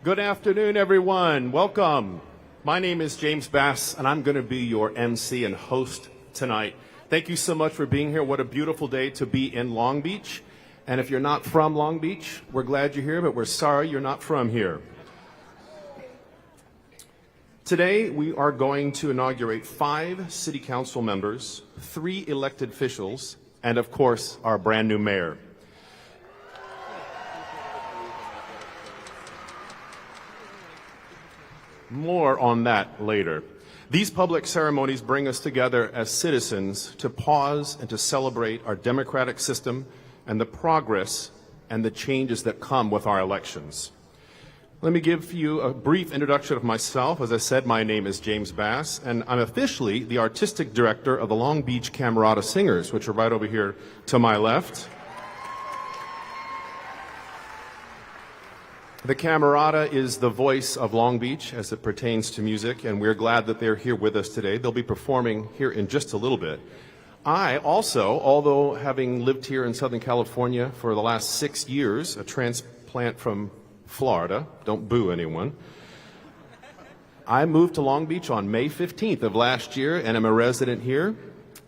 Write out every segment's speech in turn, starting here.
Good afternoon, everyone. Welcome. My name is James Bass, and I'm going to be your MC and host tonight. Thank you so much for being here. What a beautiful day to be in Long Beach. And if you're not from Long Beach, we're glad you're here, but we're sorry you're not from here. Today, we are going to inaugurate 5 city council members, 3 elected officials, and of course, our brand new mayor. More on that later. These public ceremonies bring us together as citizens to pause and to celebrate our democratic system and the progress and the changes that come with our elections. Let me give you a brief introduction of myself. As I said, my name is James Bass, and I'm officially the artistic director of the Long Beach Camerata Singers, which are right over here to my left. The Camerata is the voice of Long Beach as it pertains to music, and we're glad that they're here with us today. They'll be performing here in just a little bit. I also, although having lived here in Southern California for the last 6 years, a transplant from Florida, don't boo anyone, I moved to Long Beach on May 15th of last year, and I'm a resident here.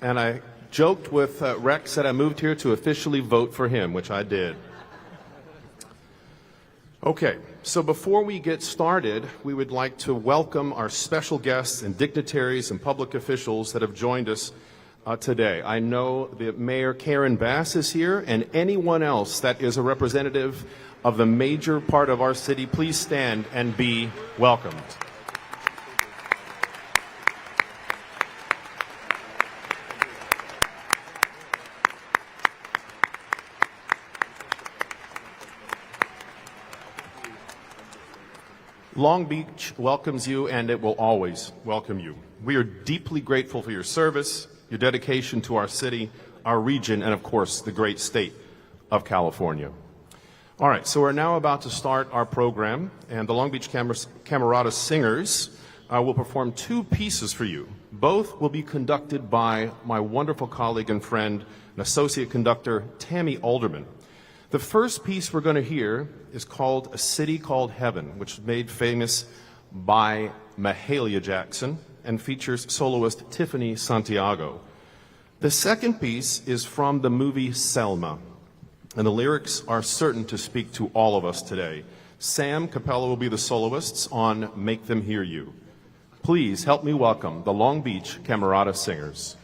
And I joked with Rex that I moved here to officially vote for him, which I did. Okay, so before we get started, we would like to welcome our special guests and dignitaries and public officials that have joined us today. I know that Mayor Karen Bass is here, and anyone else that is a representative of the major part of our city, please stand and be welcomed. Long Beach welcomes you, and it will always welcome you. We are deeply grateful for your service, your dedication to our city, our region, and of course, the great state of California. All right, so we're now about to start our program, and the Long Beach Camerata Singers will perform 2 pieces for you. Both will be conducted by my wonderful colleague and friend and associate conductor, Tammy Alderman. The first piece we're going to hear is called A City Called Heaven, which was made famous by Mahalia Jackson and features soloist Tiffany Santiago. The second piece is from the movie Selma, and the lyrics are certain to speak to all of us today. Sam Capella will be the soloists on Make Them Hear You. Please help me welcome the Long Beach Camerata Singers.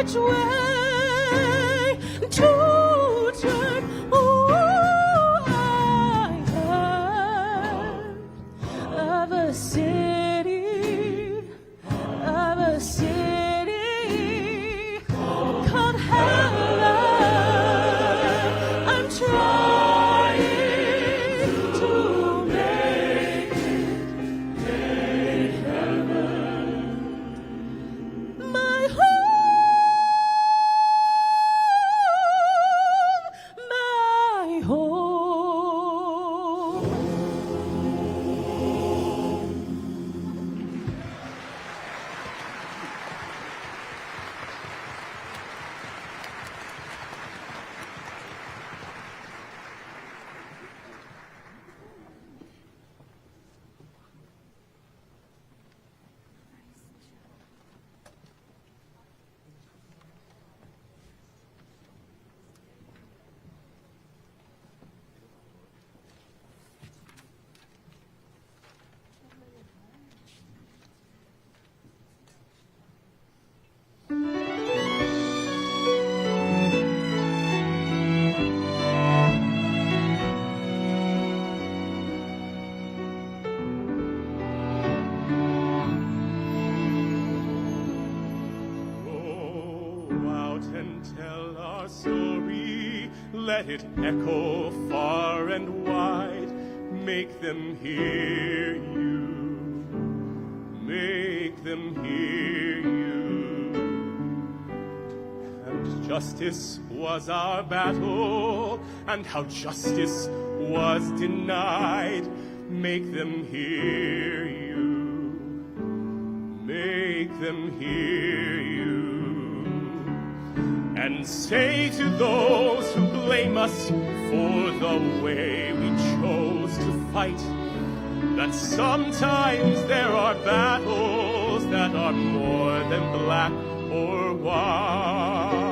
which way to turn. Ooh, I heard of a city called heaven. I'm trying to make it heaven. My home. Tell our story, let it echo far and wide. Make them hear you, make them hear you. And justice was our battle, and how justice was denied. Make them hear you, make them hear you. And say to those who blame us for the way we chose to fight, that sometimes there are battles that are more than black or white.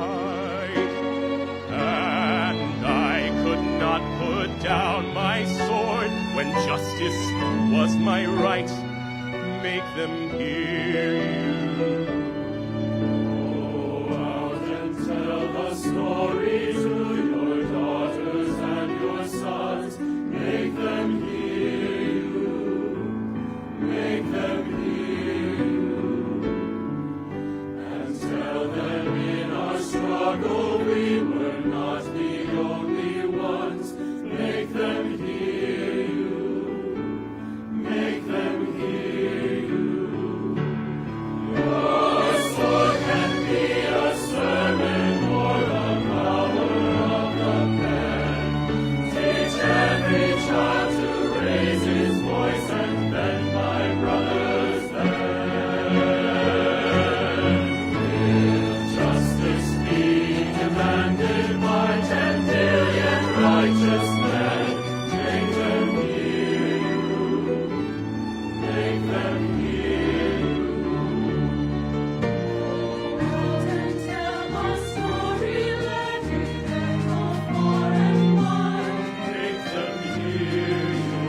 And I could not put down my sword when justice was my right. Make them hear you. Story to your daughters and your sons, make them hear you, make them hear you, and tell them in our struggle we were not the only ones. Make them hear you, make them hear you. Your sword can be a sermon. Every child to raise his voice and bend my brothers then. Will justice be demanded by 10 million righteous men? Make them hear you, make them hear you. Out and tell our story, let it echo far and wide. Make them hear you,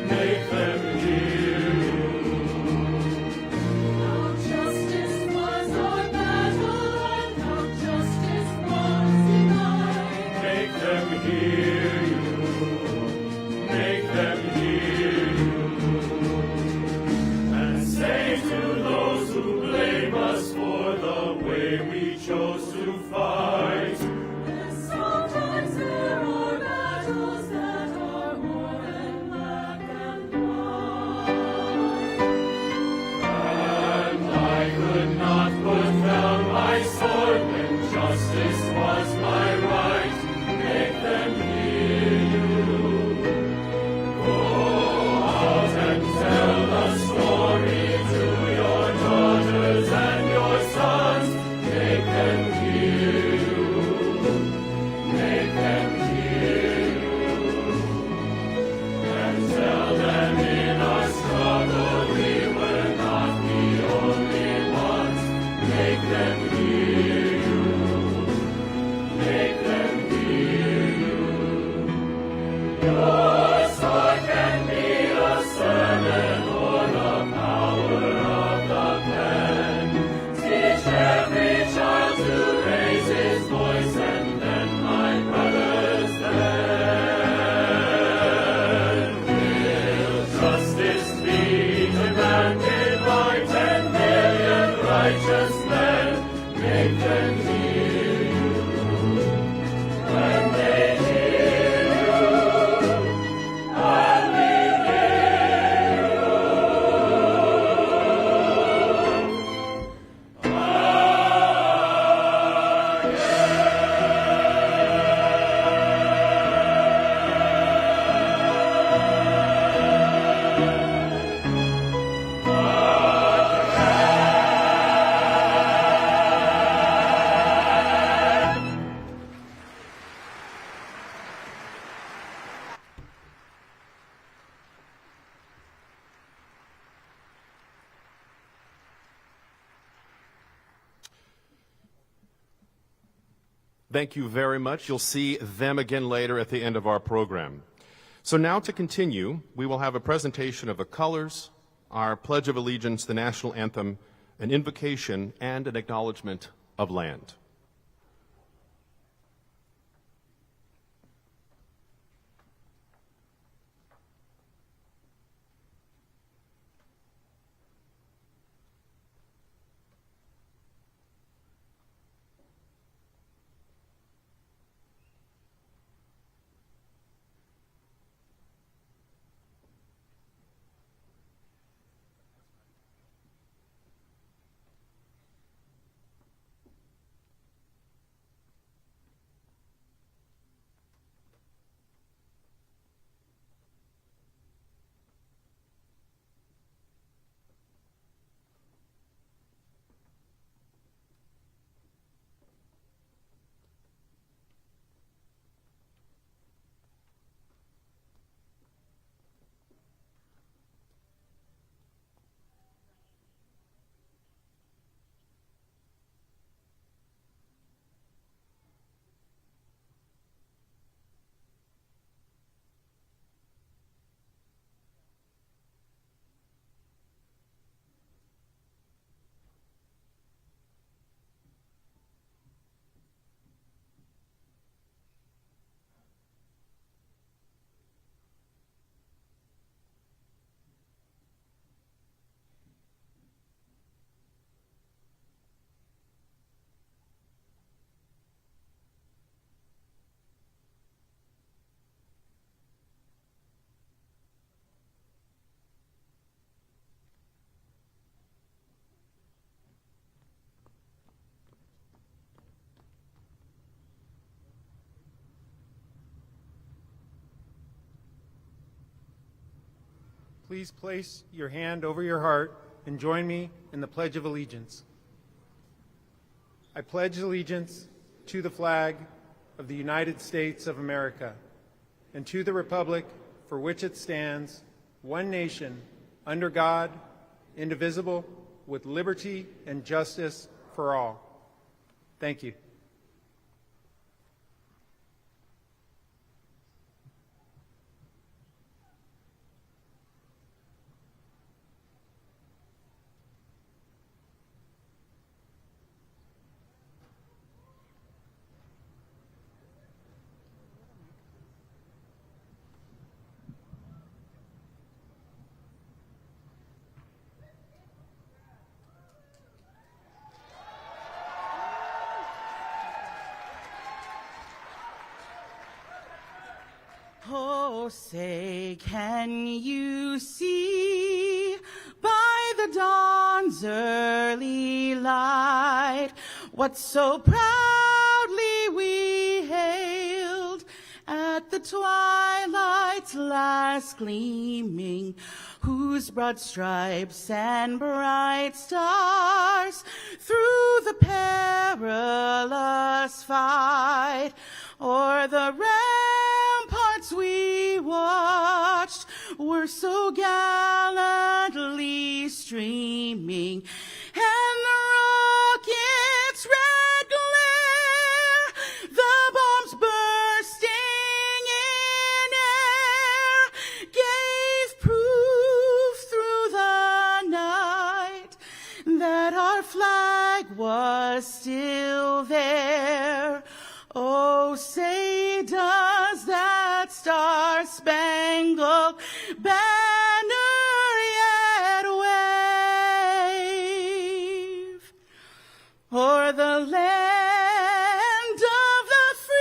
make them hear you. How justice was our battle and how justice was denied. Make them hear you, make them hear you. And say to those who blame us for the way we chose to fight, sometimes there are battles that are more than black and white. And I could not put down my sword when justice was my right. Make them hear you. Go out and tell the story to your daughters and your sons. Make them hear you, make them hear you, and tell them in our struggle we were not the only ones. Make them hear you, make them hear you. Your sword can be a sermon or the power of the pen. Teach every righteous men, make them hear you. When they hear you, Thank you very much. You'll see them again later at the end of our program. So now to continue, we will have a presentation of the colors, our Pledge of Allegiance, the national anthem, an invocation, and an acknowledgment of land. Please place your hand over your heart and join me in the Pledge of Allegiance. I pledge allegiance to the flag of the United States of America and to the republic for which it stands, one nation, under God, indivisible, with liberty and justice for all. Thank you. Oh, say, can you see by the dawn's early light what so proudly we hailed at the twilight's last gleaming, whose broad stripes and bright stars through the perilous fight o'er the ramparts we watched were so gallantly streaming, and the rocket's red glare, the bombs bursting in air, gave proof through the night that our flag was still there. Oh, say, does that star-spangled banner yet wave? are the land of the free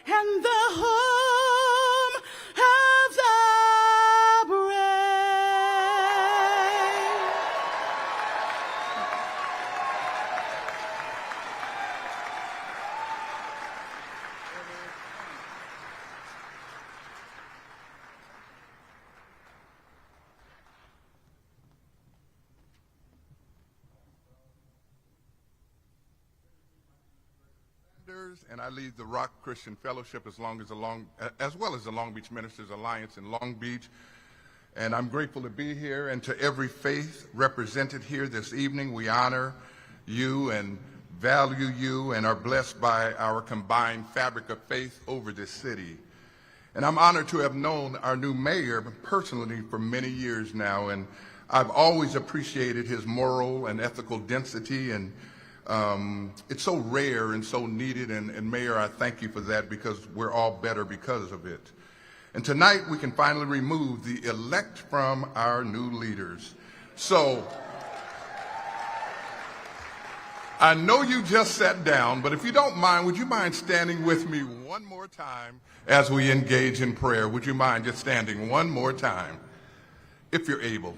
and the home of the brave. And I lead the Rock Christian Fellowship as well as the Long Beach Ministers Alliance in Long Beach. And I'm grateful to be here, and to every faith represented here this evening. We honor you and value you and are blessed by our combined fabric of faith over this city. And I'm honored to have known our new mayor personally for many years now, and I've always appreciated his moral and ethical density, and it's so rare and so needed, and Mayor, I thank you for that, because we're all better because of it. And tonight we can finally remove the elect from our new leaders. So I know you just sat down, but if you don't mind, would you mind standing with me one more time as we engage in prayer? Would you mind just standing one more time, if you're able?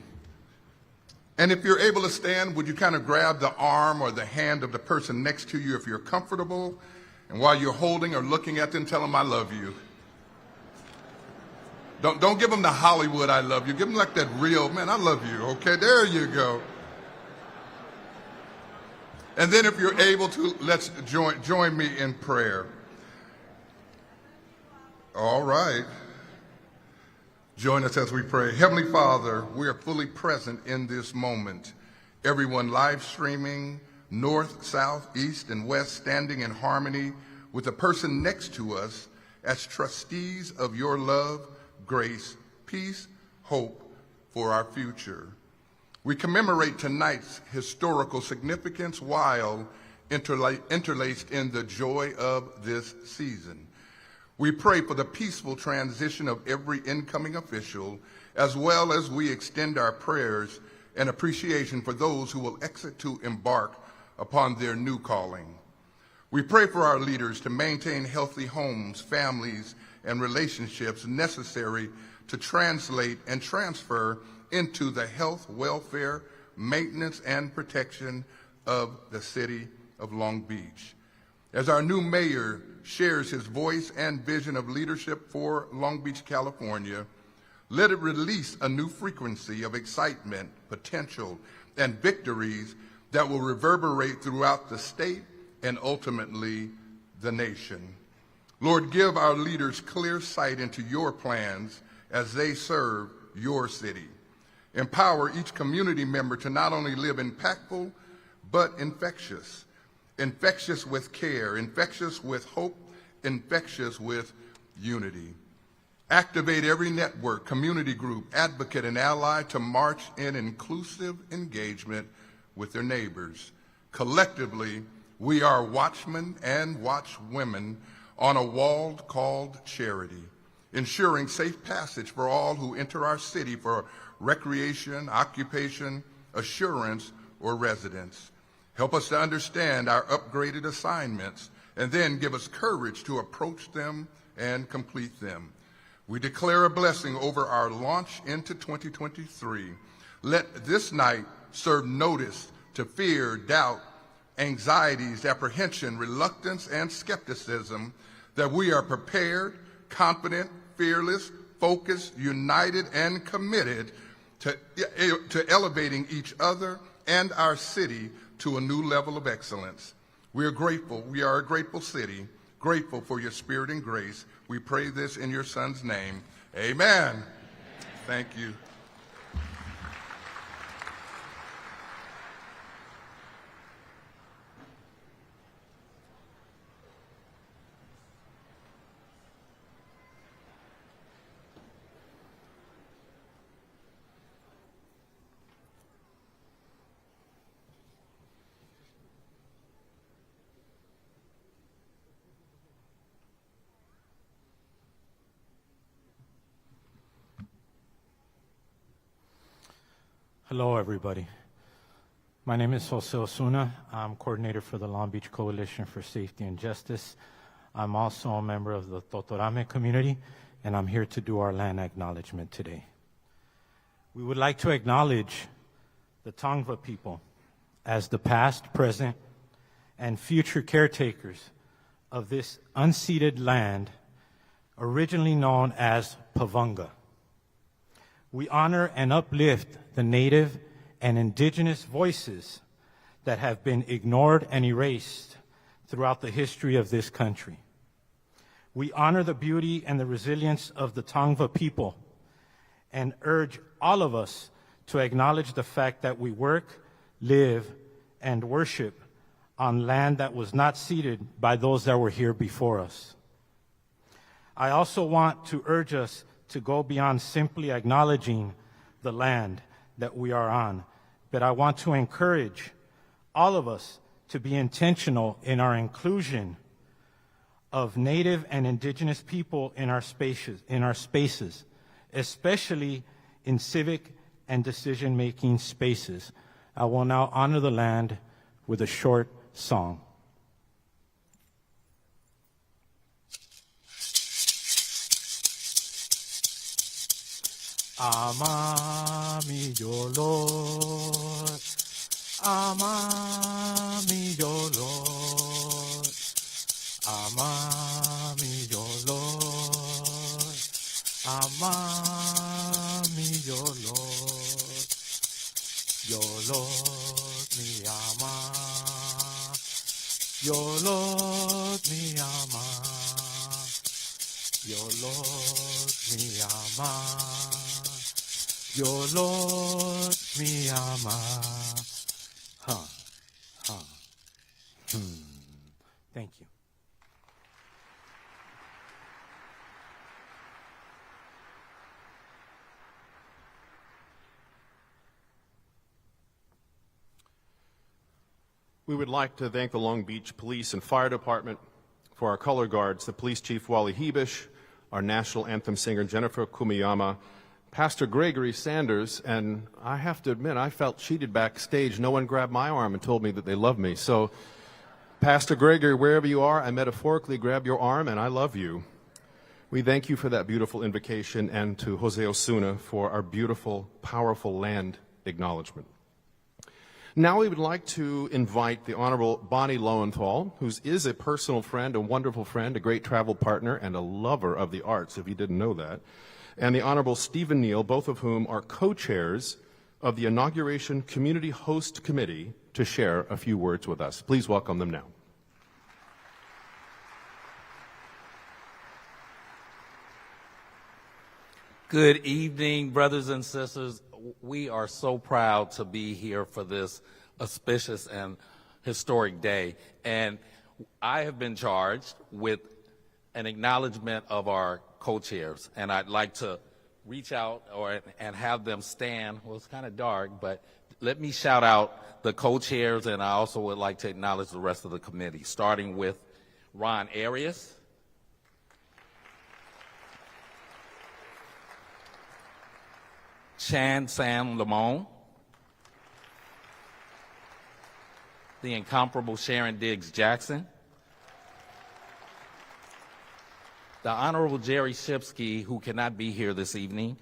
And if you're able to stand, would you kind of grab the arm or the hand of the person next to you if you're comfortable? And while you're holding or looking at them, tell them, I love you. Don't give them the Hollywood I love you. Give them like that real, man, I love you. Okay, there you go. And then if you're able to, let's join me in prayer. All right. Join us as we pray. Heavenly Father, we are fully present in this moment. Everyone live streaming, north, south, east, and west, standing in harmony with the person next to us as trustees of your love, grace, peace, hope for our future. We commemorate tonight's historical significance while interlaced in the joy of this season. We pray for the peaceful transition of every incoming official, as well as we extend our prayers and appreciation for those who will exit to embark upon their new calling. We pray for our leaders to maintain healthy homes, families, and relationships necessary to translate and transfer into the health, welfare, maintenance, and protection of the city of Long Beach. As our new mayor shares his voice and vision of leadership for Long Beach, California, let it release a new frequency of excitement, potential, and victories that will reverberate throughout the state and ultimately the nation. Lord, give our leaders clear sight into your plans as they serve your city. Empower each community member to not only live impactful, but infectious with care, infectious with hope, infectious with unity. Activate every network, community group, advocate, and ally to march in inclusive engagement with their neighbors. Collectively, we are watchmen and watchwomen on a wall called charity, ensuring safe passage for all who enter our city for recreation, occupation, assurance, or residence. Help us to understand our upgraded assignments, and then give us courage to approach them and complete them. We declare a blessing over our launch into 2023. Let this night serve notice to fear, doubt, anxieties, apprehension, reluctance, and skepticism, that we are prepared, confident, fearless, focused, united, and committed to elevating each other and our city to a new level of excellence. We are grateful. We are a grateful city, grateful for your spirit and grace. We pray this in your Son's name. Amen. Thank you. Hello, everybody. My name is Jose Osuna. I'm coordinator for the Long Beach Coalition for Safety and Justice. I'm also a member of the Totorame community, and I'm here to do our land acknowledgement today. We would like to acknowledge the Tongva people as the past, present, and future caretakers of this unceded land, originally known as Pavunga. We honor and uplift the native and indigenous voices that have been ignored and erased throughout the history of this country. We honor the beauty and the resilience of the Tongva people and urge all of us to acknowledge the fact that we work, live, and worship on land that was not ceded by those that were here before us. I also want to urge us to go beyond simply acknowledging the land that we are on, but I want to encourage all of us to be intentional in our inclusion of Native and Indigenous people in our spaces, especially in civic and decision-making spaces. I will now honor the land with a short song. Amami yo Lord, amami yo Lord, amami yo Lord, amami yo Lord, yo Lord mi ama, yo Lord mi ama, yo Lord mi ama. Your Lord me ama. Thank you. We would like to thank the Long Beach Police and Fire Department, for our color guards, the Police Chief Wally Hebish, our national anthem singer Jennifer Kumiyama, Pastor Gregory Sanders, and I have to admit, I felt cheated backstage. No one grabbed my arm and told me that they love me. So, Pastor Gregory, wherever you are, I metaphorically grab your arm, and I love you. We thank you for that beautiful invocation, and to Jose Osuna for our beautiful, powerful land acknowledgement. Now we would like to invite the Honorable Bonnie Lowenthal, who is a personal friend, a wonderful friend, a great travel partner, and a lover of the arts, if you didn't know that, and the Honorable Stephen Neal, both of whom are co-chairs of the Inauguration Community Host Committee, to share a few words with us. Please welcome them now. Good evening, brothers and sisters. We are so proud to be here for this auspicious and historic day. And I have been charged with an acknowledgement of our co-chairs, and I'd like to reach out and have them stand. Well, it's kind of dark, but let me shout out the co-chairs, and I also would like to acknowledge the rest of the committee, starting with Ron Arias, Chan Sam Lamone, the incomparable Sharon Diggs Jackson, the Honorable Jerry Shipsky, who cannot be here this evening,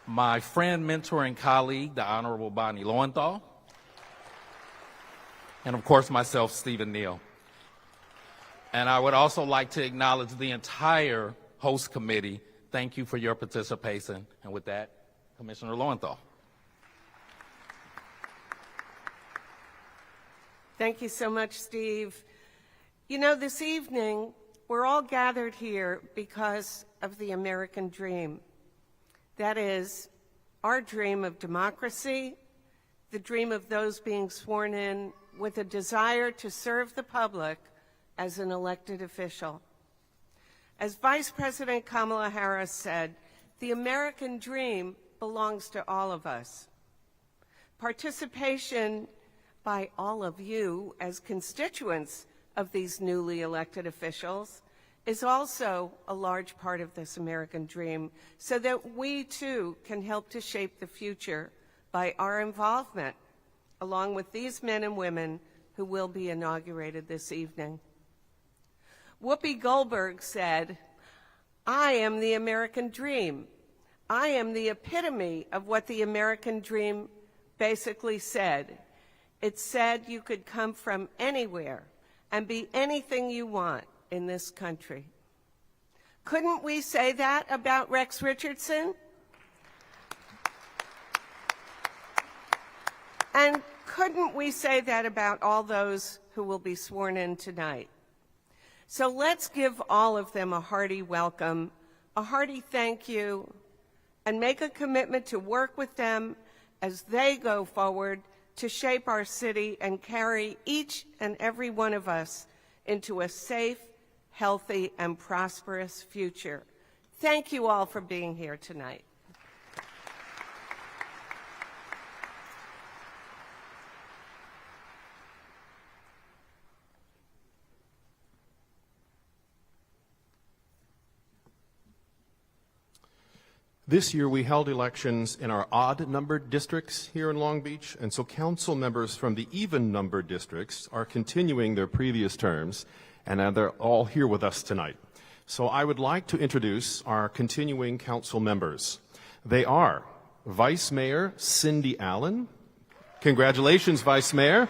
my friend, mentor, and colleague, the Honorable Bonnie Lowenthal, and of course myself, Stephen Neal. And I would also like to acknowledge the entire host committee. Thank you for your participation. And with that, Commissioner Lowenthal. Thank you so much, Steve. You know, this evening, we're all gathered here because of the American dream. That is, our dream of democracy, the dream of those being sworn in with a desire to serve the public as an elected official. As Vice President Kamala Harris said, the American dream belongs to all of us. Participation by all of you as constituents of these newly elected officials is also a large part of this American dream, so that we too can help to shape the future by our involvement, along with these men and women who will be inaugurated this evening. Whoopi Goldberg said, "I am the American dream. I am the epitome of what the American dream basically said. It said you could come from anywhere and be anything you want in this country." Couldn't we say that about Rex Richardson? And couldn't we say that about all those who will be sworn in tonight? So let's give all of them a hearty welcome, a hearty thank you, and make a commitment to work with them as they go forward to shape our city and carry each and every one of us into a safe, healthy, and prosperous future. Thank you all for being here tonight. This year we held elections in our odd-numbered districts here in Long Beach, and so council members from the even-numbered districts are continuing their previous terms, and they're all here with us tonight. So I would like to introduce our continuing council members. They are Vice Mayor Cindy Allen. Congratulations, Vice Mayor.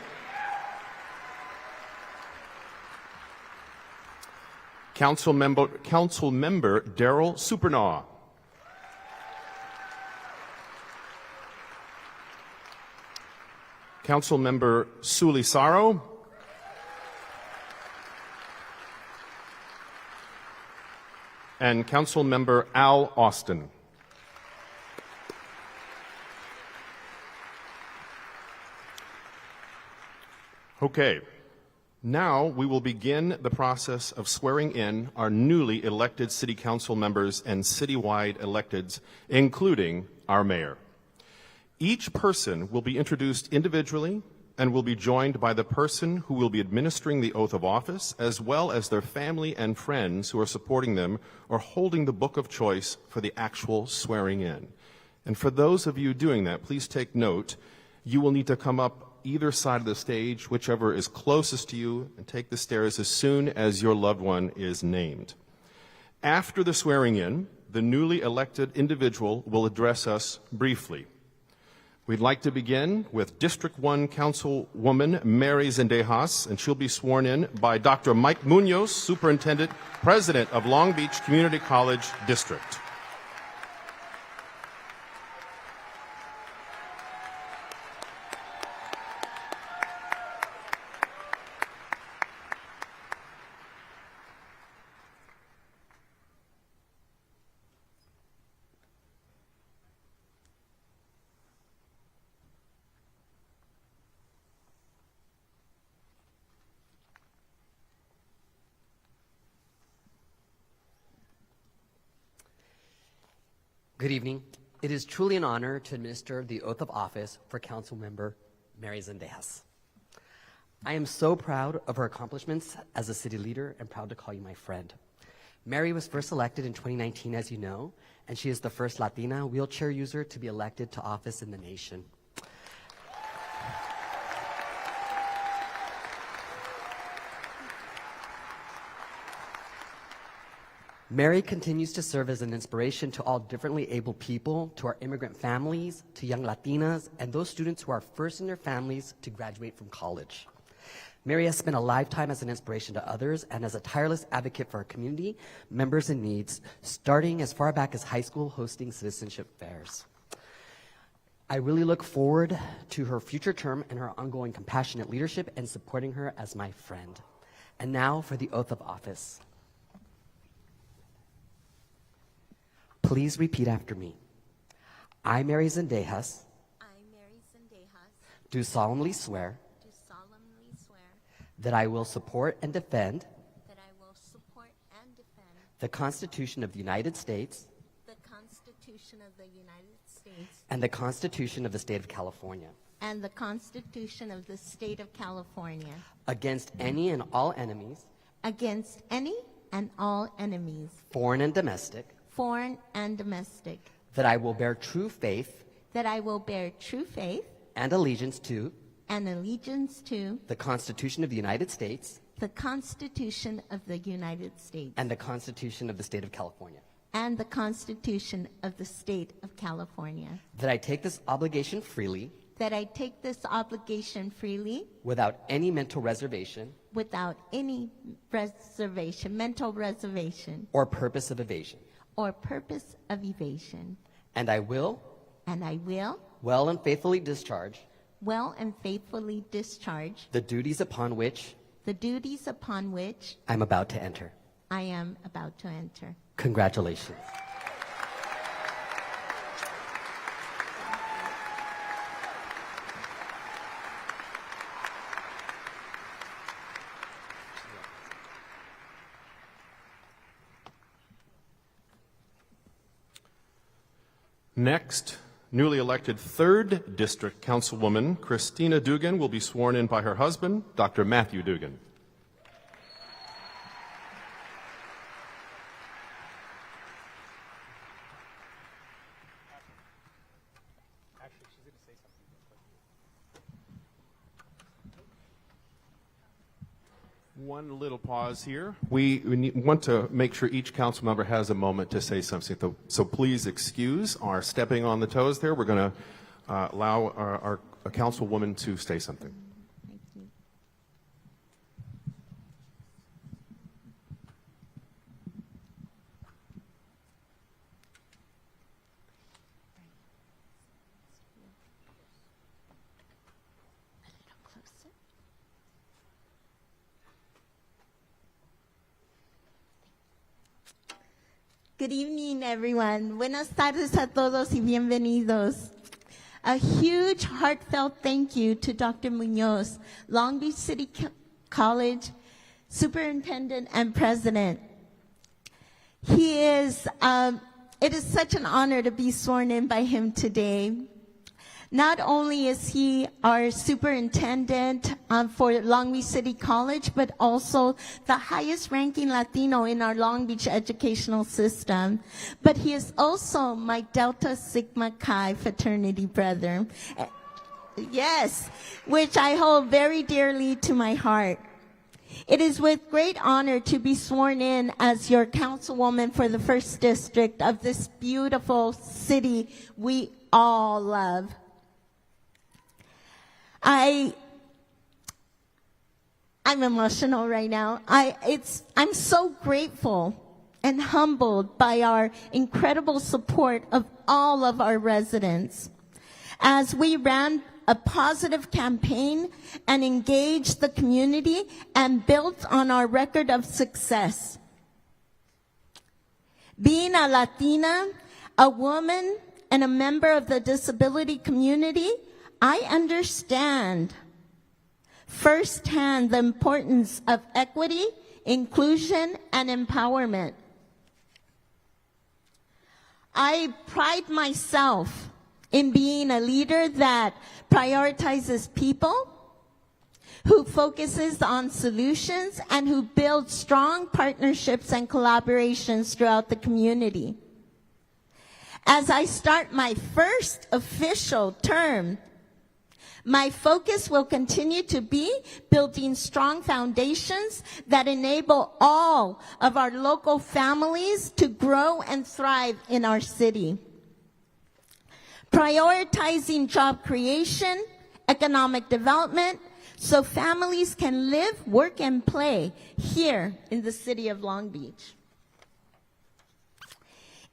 Council Member Daryl Supernaw. Council Member Suli Saro. And Council Member Al Austin. Okay, now we will begin the process of swearing in our newly elected city council members and citywide electeds, including our mayor. Each person will be introduced individually and will be joined by the person who will be administering the oath of office, as well as their family and friends who are supporting them or holding the book of choice for the actual swearing in. And for those of you doing that, please take note, you will need to come up either side of the stage, whichever is closest to you, and take the stairs as soon as your loved one is named. After the swearing in, the newly elected individual will address us briefly. We'd like to begin with District 1 Councilwoman Mary Zendejas, and she'll be sworn in by Dr. Mike Munoz, Superintendent, President of Long Beach Community College District. Good evening. It is truly an honor to administer the oath of office for Council Member Mary Zendejas. I am so proud of her accomplishments as a city leader and proud to call you my friend. Mary was first elected in 2019, as you know, and she is the first Latina wheelchair user to be elected to office in the nation. Mary continues to serve as an inspiration to all differently able people, to our immigrant families, to young Latinas, and those students who are first in their families to graduate from college. Mary has spent a lifetime as an inspiration to others and as a tireless advocate for our community, members in needs, starting as far back as high school hosting citizenship fairs. I really look forward to her future term and her ongoing compassionate leadership and supporting her as my friend. And now for the oath of office. Please repeat after me. I, Mary Zendejas, do solemnly swear that I will support and defend the Constitution of the United States and the Constitution of the State of California and the Constitution of the State of California against any and all enemies, foreign and domestic, that I will bear true faith that I will bear true faith and allegiance to the Constitution of the United States the Constitution of the United States and the Constitution of the State of California. and the Constitution of the State of California. That I take this obligation freely, That I take this obligation freely without any mental reservation without any reservation, mental reservation, or purpose of evasion. or purpose of evasion. And I will And I will well and faithfully discharge well and faithfully discharge the duties upon which the duties upon which I'm about to enter. I am about to enter. Congratulations. Next, newly elected 3rd District Councilwoman Kristina Duggan will be sworn in by her husband, Dr. Matthew Duggan. One little pause here. We want to make sure each council member has a moment to say something. So please excuse our stepping on the toes there. We're going to allow our councilwoman to say something. Thank you. A little closer. Good evening, everyone. Buenas tardes a todos y bienvenidos. A huge heartfelt thank you to Dr. Munoz, Long Beach City College Superintendent and President. It is such an honor to be sworn in by him today. Not only is he our superintendent for Long Beach City College, but also the highest ranking Latino in our Long Beach educational system. But he is also my Delta Sigma Chi fraternity brother. Yes, which I hold very dearly to my heart. It is with great honor to be sworn in as your councilwoman for the 1st District of this beautiful city we all love. I'm emotional right now. I'm so grateful and humbled by our incredible support of all of our residents as we ran a positive campaign and engaged the community and built on our record of success. Being a Latina, a woman, and a member of the disability community, I understand firsthand the importance of equity, inclusion, and empowerment. I pride myself in being a leader that prioritizes people, who focuses on solutions, and who builds strong partnerships and collaborations throughout the community. As I start my first official term, my focus will continue to be building strong foundations that enable all of our local families to grow and thrive in our city. Prioritizing job creation, economic development, so families can live, work, and play here in the city of Long Beach.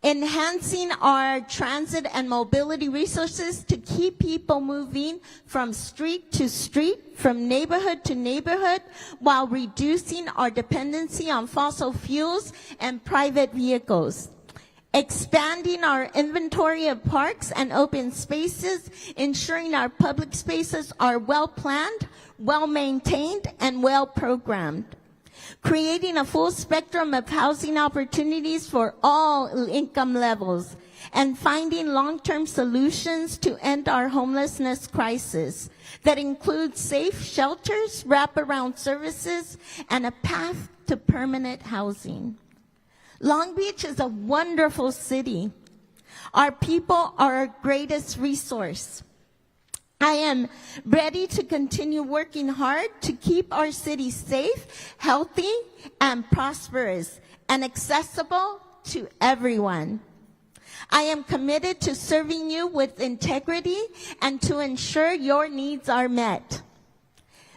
Enhancing our transit and mobility resources to keep people moving from street to street, from neighborhood to neighborhood, while reducing our dependency on fossil fuels and private vehicles. Expanding our inventory of parks and open spaces, ensuring our public spaces are well planned, well maintained, and well programmed. Creating a full spectrum of housing opportunities for all income levels, and finding long-term solutions to end our homelessness crisis that includes safe shelters, wraparound services, and a path to permanent housing. Long Beach is a wonderful city. Our people are our greatest resource. I am ready to continue working hard to keep our city safe, healthy, and prosperous, and accessible to everyone. I am committed to serving you with integrity and to ensure your needs are met.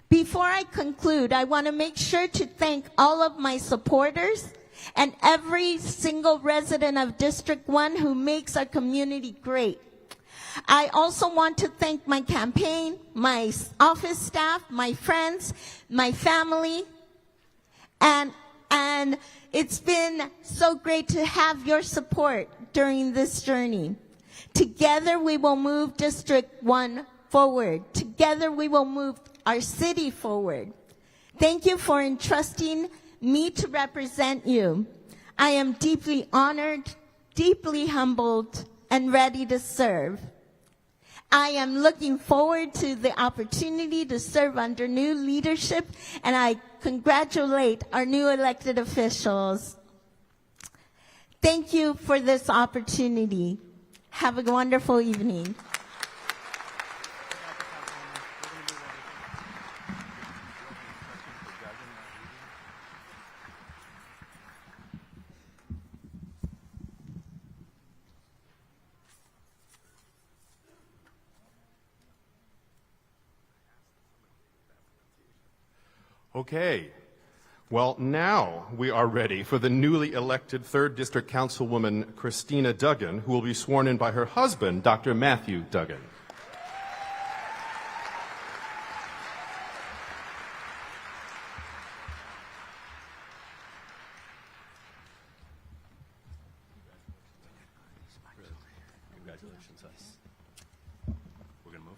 Before I conclude, I want to make sure to thank all of my supporters and every single resident of District 1 who makes our community great. I also want to thank my campaign, my office staff, my friends, my family, and it's been so great to have your support during this journey. Together we will move District 1 forward. Together we will move our city forward. Thank you for entrusting me to represent you. I am deeply honored, deeply humbled, and ready to serve. I am looking forward to the opportunity to serve under new leadership, and I congratulate our new elected officials. Thank you for this opportunity. Have a wonderful evening. Okay. Well, now we are ready for the newly elected 3rd District Councilwoman, Kristina Duggan, who will be sworn in by her husband, Dr. Matthew Duggan. Congratulations, us. We're going to move.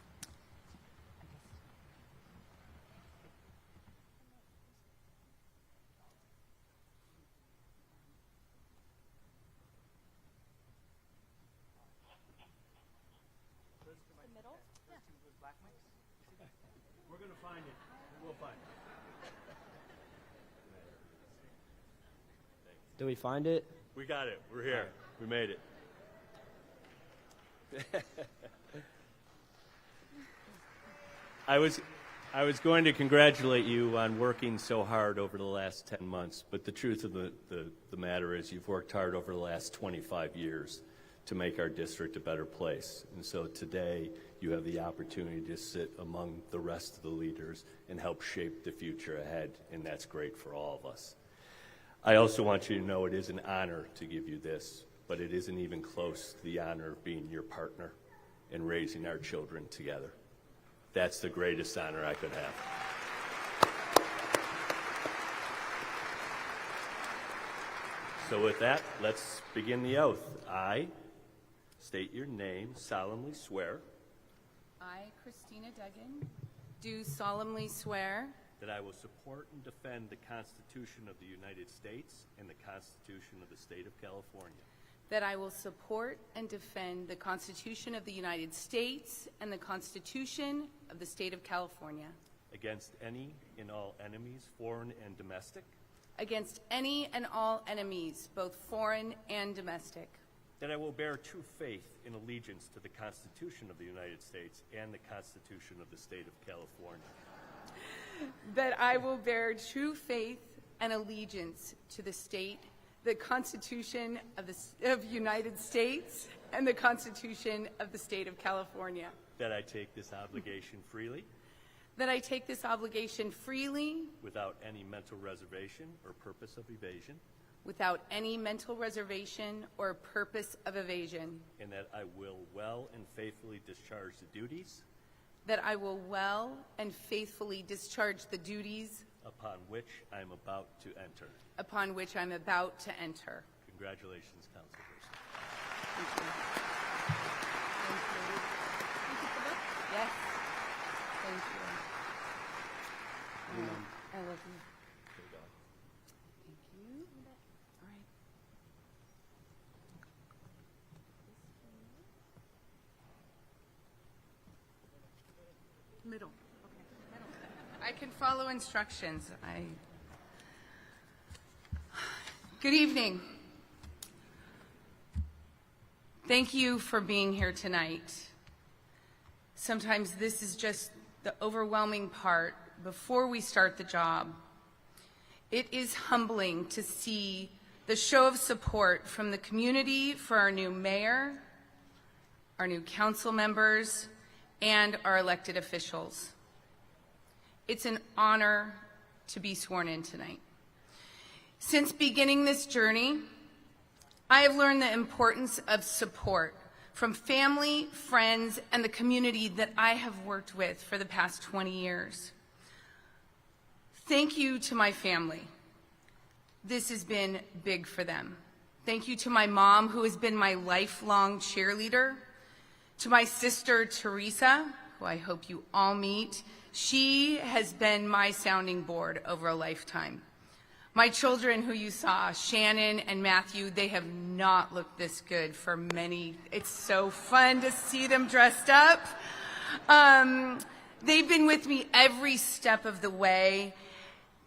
We're going to find it. We'll find it. Did we find it? We got it. We're here. We made it. I was going to congratulate you on working so hard over the last 10 months, but the truth of the matter is you've worked hard over the last 25 years to make our district a better place. And so today you have the opportunity to sit among the rest of the leaders and help shape the future ahead, and that's great for all of us. I also want you to know it is an honor to give you this, but it isn't even close to the honor of being your partner and raising our children together. That's the greatest honor I could have. So with that, let's begin the oath. I state your name, solemnly swear I, Kristina Duggan, do solemnly swear that I will support and defend the Constitution of the United States and the Constitution of the State of California that I will support and defend the Constitution of the United States and the Constitution of the State of California against any and all enemies, foreign and domestic, against any and all enemies, both foreign and domestic, that I will bear true faith and allegiance to the Constitution of the United States and the Constitution of the State of California, that I will bear true faith and allegiance to the Constitution of the United States and the Constitution of the State of California, that I take this obligation freely, that I take this obligation freely without any mental reservation or purpose of evasion, without any mental reservation or purpose of evasion, and that I will well and faithfully discharge the duties that I will well and faithfully discharge the duties upon which I am about to enter. Congratulations, Councilperson. Thank you. Yes. Thank you. I love you. Thank you. All right. Middle. Okay. Middle. I can follow instructions. Good evening. Thank you for being here tonight. Sometimes this is just the overwhelming part before we start the job. It is humbling to see the show of support from the community for our new mayor, our new council members, and our elected officials. It's an honor to be sworn in tonight. Since beginning this journey, I have learned the importance of support from family, friends, and the community that I have worked with for the past 20 years. Thank you to my family. This has been big for them. Thank you to my mom, who has been my lifelong cheerleader, to my sister, Teresa, who I hope you all meet. She has been my sounding board over a lifetime. My children who you saw, Shannon and Matthew, they have not looked this good for many. It's so fun to see them dressed up. They've been with me every step of the way.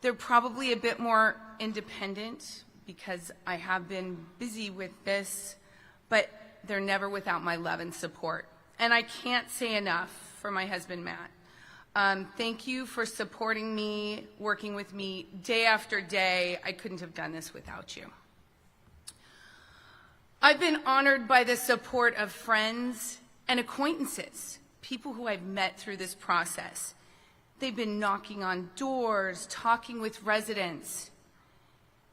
They're probably a bit more independent because I have been busy with this, but they're never without my love and support. And I can't say enough for my husband, Matt. Thank you for supporting me, working with me day after day. I couldn't have done this without you. I've been honored by the support of friends and acquaintances, people who I've met through this process. They've been knocking on doors, talking with residents.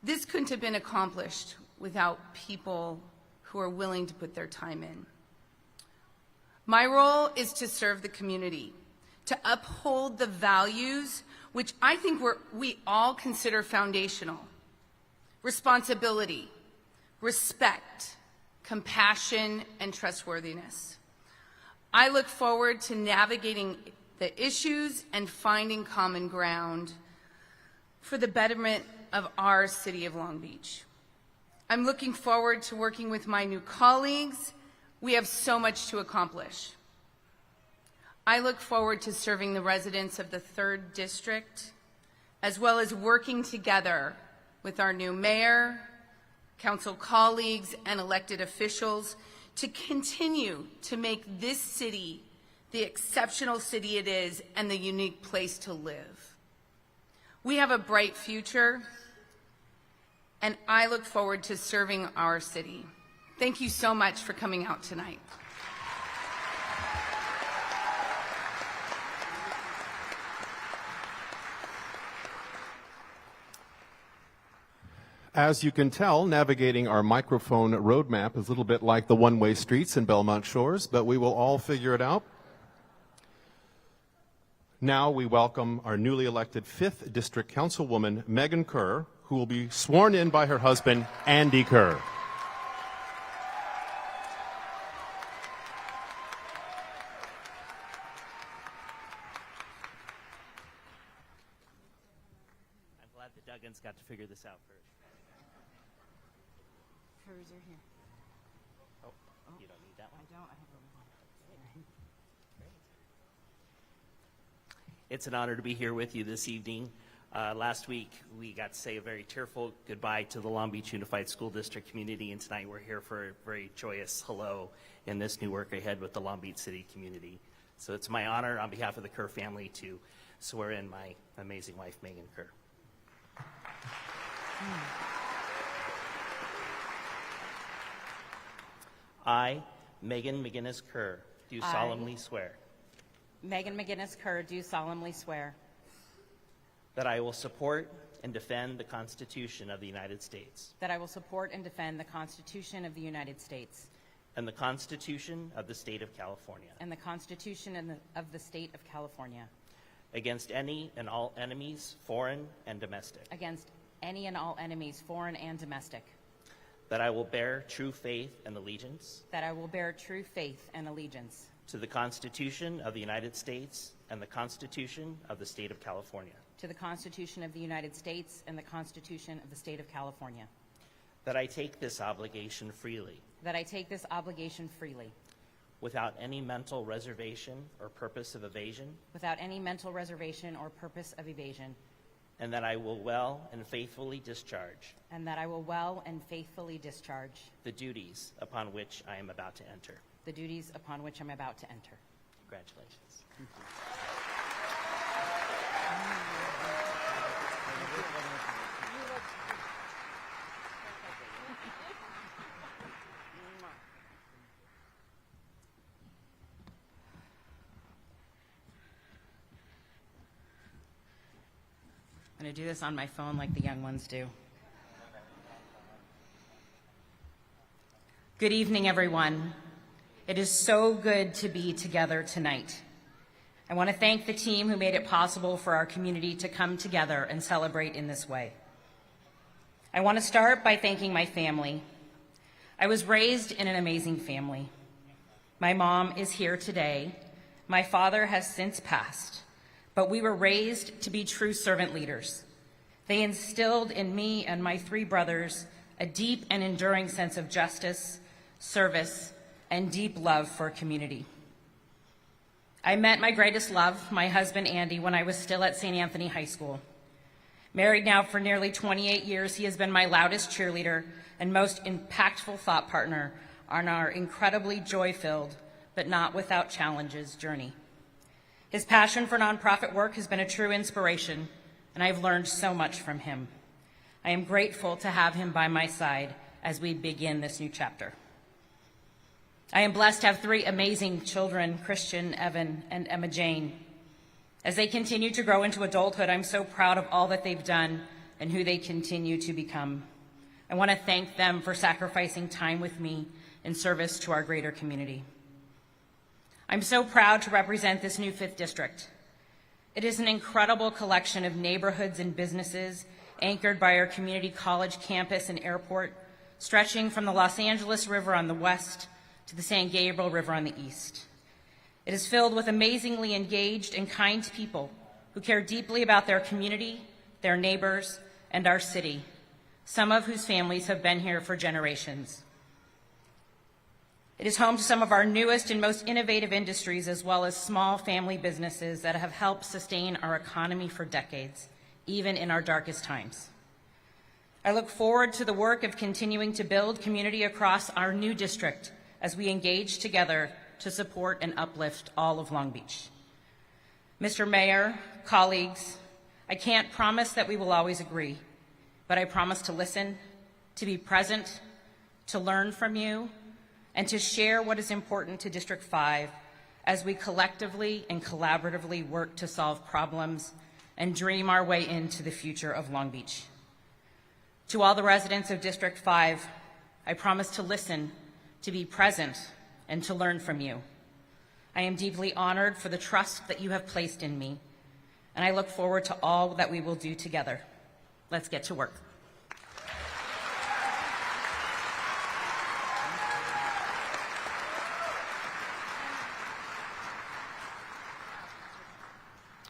This couldn't have been accomplished without people who are willing to put their time in. My role is to serve the community, to uphold the values which I think we all consider foundational: responsibility, respect, compassion, and trustworthiness. I look forward to navigating the issues and finding common ground for the betterment of our city of Long Beach. I'm looking forward to working with my new colleagues. We have so much to accomplish. I look forward to serving the residents of the 3rd District, as well as working together with our new mayor, council colleagues, and elected officials to continue to make this city the exceptional city it is and the unique place to live. We have a bright future, and I look forward to serving our city. Thank you so much for coming out tonight. As you can tell, navigating our microphone roadmap is a little bit like the one-way streets in Belmont Shores, but we will all figure it out. Now we welcome our newly elected 5th District Councilwoman, Megan Kerr, who will be sworn in by her husband, Andy Kerr. I'm glad the Duggans got to figure this out first. Hers are here. Oh, you don't need that one? I don't. I have one. It's an honor to be here with you this evening. Last week, we got to say a very tearful goodbye to the Long Beach Unified School District community, and tonight we're here for a very joyous hello in this new work ahead with the Long Beach City community. So it's my honor on behalf of the Kerr family to swear in my amazing wife, Megan Kerr. I, Megan McGinnis Kerr, do solemnly swear Megan McGinnis Kerr, do solemnly swear that I will support and defend the Constitution of the United States that I will support and defend the Constitution of the United States and the Constitution of the State of California and the Constitution of the State of California against any and all enemies, foreign and domestic, against any and all enemies, foreign and domestic, that I will bear true faith and allegiance that I will bear true faith and allegiance to the Constitution of the United States and the Constitution of the State of California, to the Constitution of the United States and the Constitution of the State of California, that I take this obligation freely that I take this obligation freely without any mental reservation or purpose of evasion, without any mental reservation or purpose of evasion, and that I will well and faithfully discharge and that I will well and faithfully discharge the duties upon which I am about to enter. the duties upon which I'm about to enter. Congratulations. I'm going to do this on my phone like the young ones do. Good evening, everyone. It is so good to be together tonight. I want to thank the team who made it possible for our community to come together and celebrate in this way. I want to start by thanking my family. I was raised in an amazing family. My mom is here today. My father has since passed, but we were raised to be true servant leaders. They instilled in me and my 3 brothers a deep and enduring sense of justice, service, and deep love for community. I met my greatest love, my husband Andy, when I was still at St. Anthony High School. Married now for nearly 28 years, he has been my loudest cheerleader and most impactful thought partner on our incredibly joy-filled, but not without challenges, journey. His passion for nonprofit work has been a true inspiration, and I've learned so much from him. I am grateful to have him by my side as we begin this new chapter. I am blessed to have 3 amazing children, Christian, Evan, and Emma Jane. As they continue to grow into adulthood, I'm so proud of all that they've done and who they continue to become. I want to thank them for sacrificing time with me in service to our greater community. I'm so proud to represent this new 5th District. It is an incredible collection of neighborhoods and businesses anchored by our community college campus and airport, stretching from the Los Angeles River on the west to the San Gabriel River on the east. It is filled with amazingly engaged and kind people who care deeply about their community, their neighbors, and our city, some of whose families have been here for generations. It is home to some of our newest and most innovative industries, as well as small family businesses that have helped sustain our economy for decades, even in our darkest times. I look forward to the work of continuing to build community across our new district as we engage together to support and uplift all of Long Beach. Mr. Mayor, colleagues, I can't promise that we will always agree, but I promise to listen, to be present, to learn from you, and to share what is important to District 5 as we collectively and collaboratively work to solve problems and dream our way into the future of Long Beach. To all the residents of District 5, I promise to listen, to be present, and to learn from you. I am deeply honored for the trust that you have placed in me, and I look forward to all that we will do together. Let's get to work.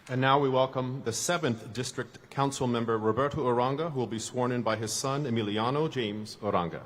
And now we welcome the 7th District Council member, Roberto Uranga, who will be sworn in by his son, Emiliano James Uranga.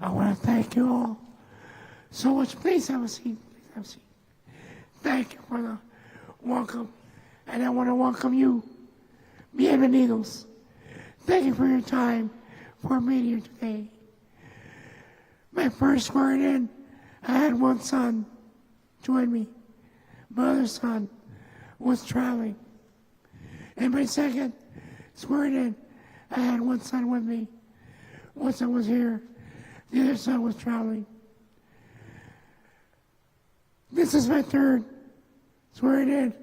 I want to thank you all so much. Please have a seat. Please have a seat. Thank you for the welcome. And I want to welcome you. Bienvenidos. Thank you for your time for being here today. My first swearing in, I had one son join me. My other son was traveling. And my second swearing in, I had one son with me. One son was here. The other son was traveling. This is my third swearing in,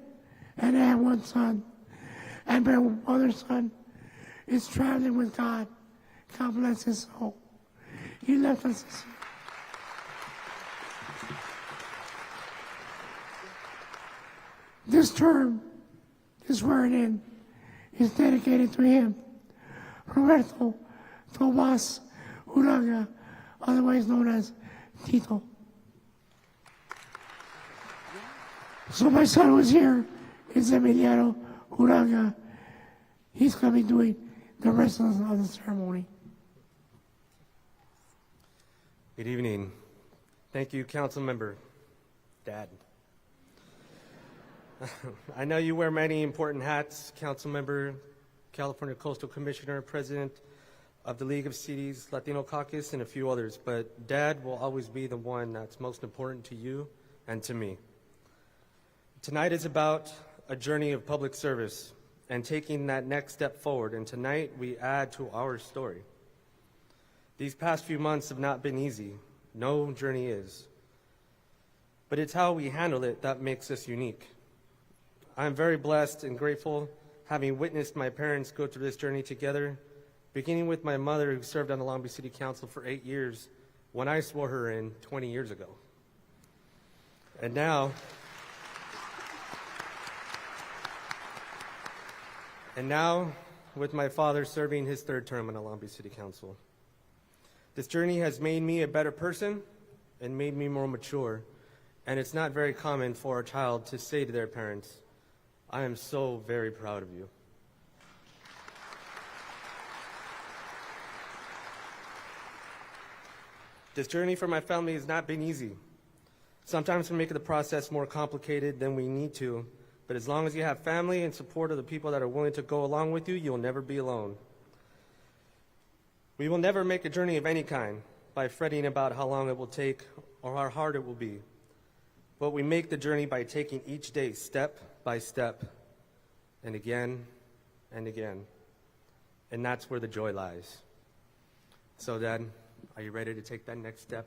and I have one son. And my other son is traveling with God. God bless his soul. He left us this year. This term, this swearing in, is dedicated to him, Roberto Tomas Uranga, otherwise known as Tito. So my son who's here is Emiliano Uranga. He's going to be doing the rest of the ceremony. Good evening. Thank you, Council Member Dad. I know you wear many important hats, Council Member, California Coastal Commissioner, President of the League of Cities, Latino Caucus, and a few others, but Dad will always be the one that's most important to you and to me. Tonight is about a journey of public service and taking that next step forward, and tonight we add to our story. These past few months have not been easy. No journey is. But it's how we handle it that makes us unique. I'm very blessed and grateful having witnessed my parents go through this journey together, beginning with my mother, who served on the Long Beach City Council for 8 years when I swore her in 20 years ago. And now, with my father serving his 3rd term on the Long Beach City Council. This journey has made me a better person and made me more mature, and it's not very common for a child to say to their parents, "I am so very proud of you." This journey for my family has not been easy. Sometimes we make the process more complicated than we need to, but as long as you have family and support of the people that are willing to go along with you, you'll never be alone. We will never make a journey of any kind by fretting about how long it will take or how hard it will be. But we make the journey by taking each day step by step and again and again. And that's where the joy lies. So, Dad, are you ready to take that next step?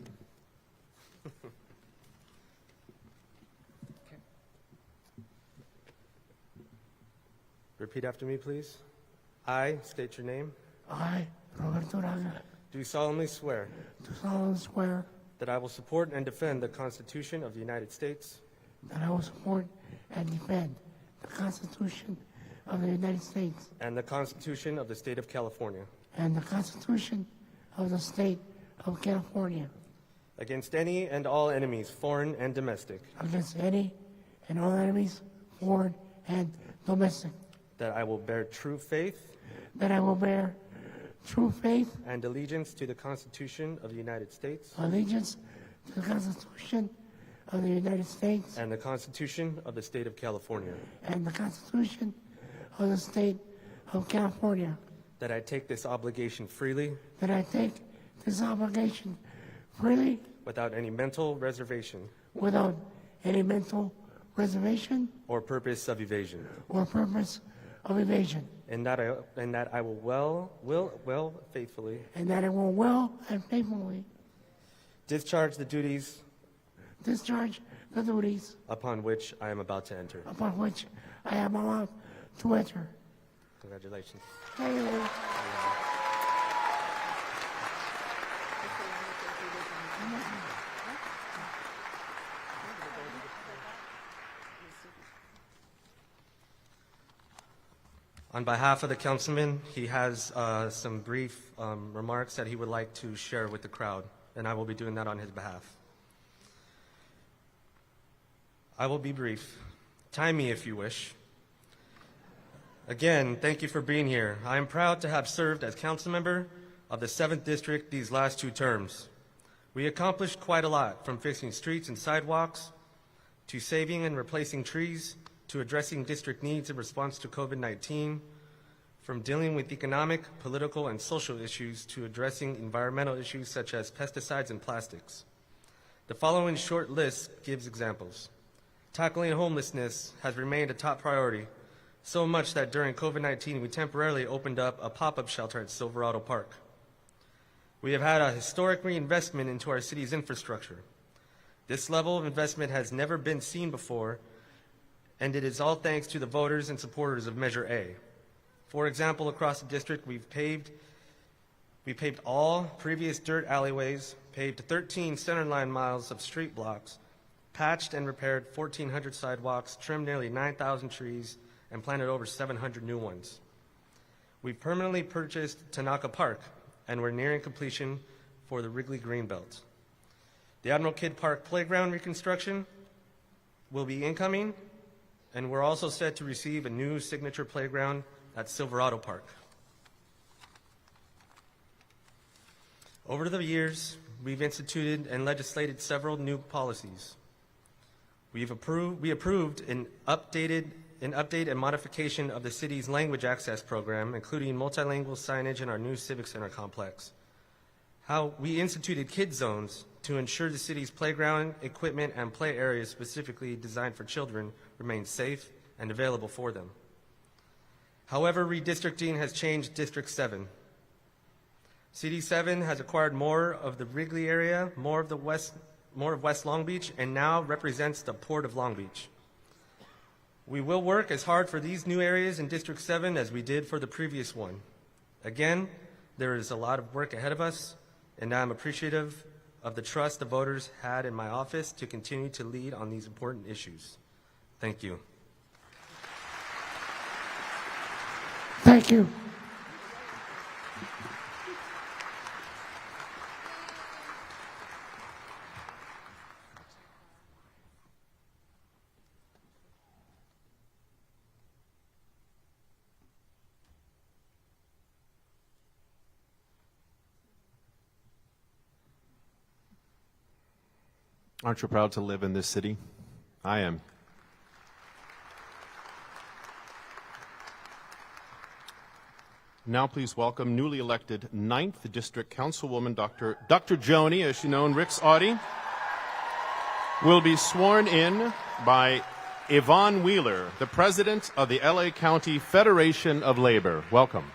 Repeat after me, please. I state your name. I, Roberto Uranga, Do solemnly swear do solemnly swear that I will support and defend the Constitution of the United States that I will support and defend the Constitution of the United States and the Constitution of the State of California and the Constitution of the State of California against any and all enemies, foreign and domestic, against any and all enemies, foreign and domestic, that I will bear true faith that I will bear true faith and allegiance to the Constitution of the United States allegiance to the Constitution of the United States and the Constitution of the State of California, and the Constitution of the State of California, that I take this obligation freely that I take this obligation freely without any mental reservation without any mental reservation or purpose of evasion, or purpose of evasion, and that I will faithfully and that I will well and faithfully discharge the duties upon which I am about to enter. upon which I am allowed to enter. Congratulations. Thank you. On behalf of the councilman, he has some brief remarks that he would like to share with the crowd, and I will be doing that on his behalf. I will be brief. Time me if you wish. Again, thank you for being here. I am proud to have served as council member of the 7th District these last 2 terms. We accomplished quite a lot, from fixing streets and sidewalks, to saving and replacing trees, to addressing district needs in response to COVID-19, from dealing with economic, political, and social issues to addressing environmental issues such as pesticides and plastics. The following short list gives examples. Tackling homelessness has remained a top priority, so much that during COVID-19 we temporarily opened up a pop-up shelter at Silverado Park. We have had a historic reinvestment into our city's infrastructure. This level of investment has never been seen before, and it is all thanks to the voters and supporters of Measure A. For example, across the district, we paved all previous dirt alleyways, paved 13 centerline miles of street blocks, patched and repaired 1,400 sidewalks, trimmed nearly 9,000 trees, and planted over 700 new ones. We've permanently purchased Tanaka Park, and we're nearing completion for the Wrigley Greenbelt. The Admiral Kidd Park Playground reconstruction will be incoming, and we're also set to receive a new signature playground at Silverado Park. Over the years, we've instituted and legislated several new policies. We approved an update and modification of the city's language access program, including multilingual signage in our new Civic Center complex. How we instituted kid zones to ensure the city's playground, equipment, and play areas specifically designed for children remain safe and available for them. However, redistricting has changed District 7. CD7 has acquired more of the Wrigley area, more of West Long Beach, and now represents the Port of Long Beach. We will work as hard for these new areas in District 7 as we did for the previous one. Again, there is a lot of work ahead of us, and I'm appreciative of the trust the voters had in my office to continue to lead on these important issues. Thank you. Thank you. Aren't you proud to live in this city? I am. Now please welcome newly elected 9th District Councilwoman Dr. Joni, as she's known, Ricks-Oddie, will be sworn in by Yvonne Wheeler, the President of the LA County Federation of Labor. Welcome.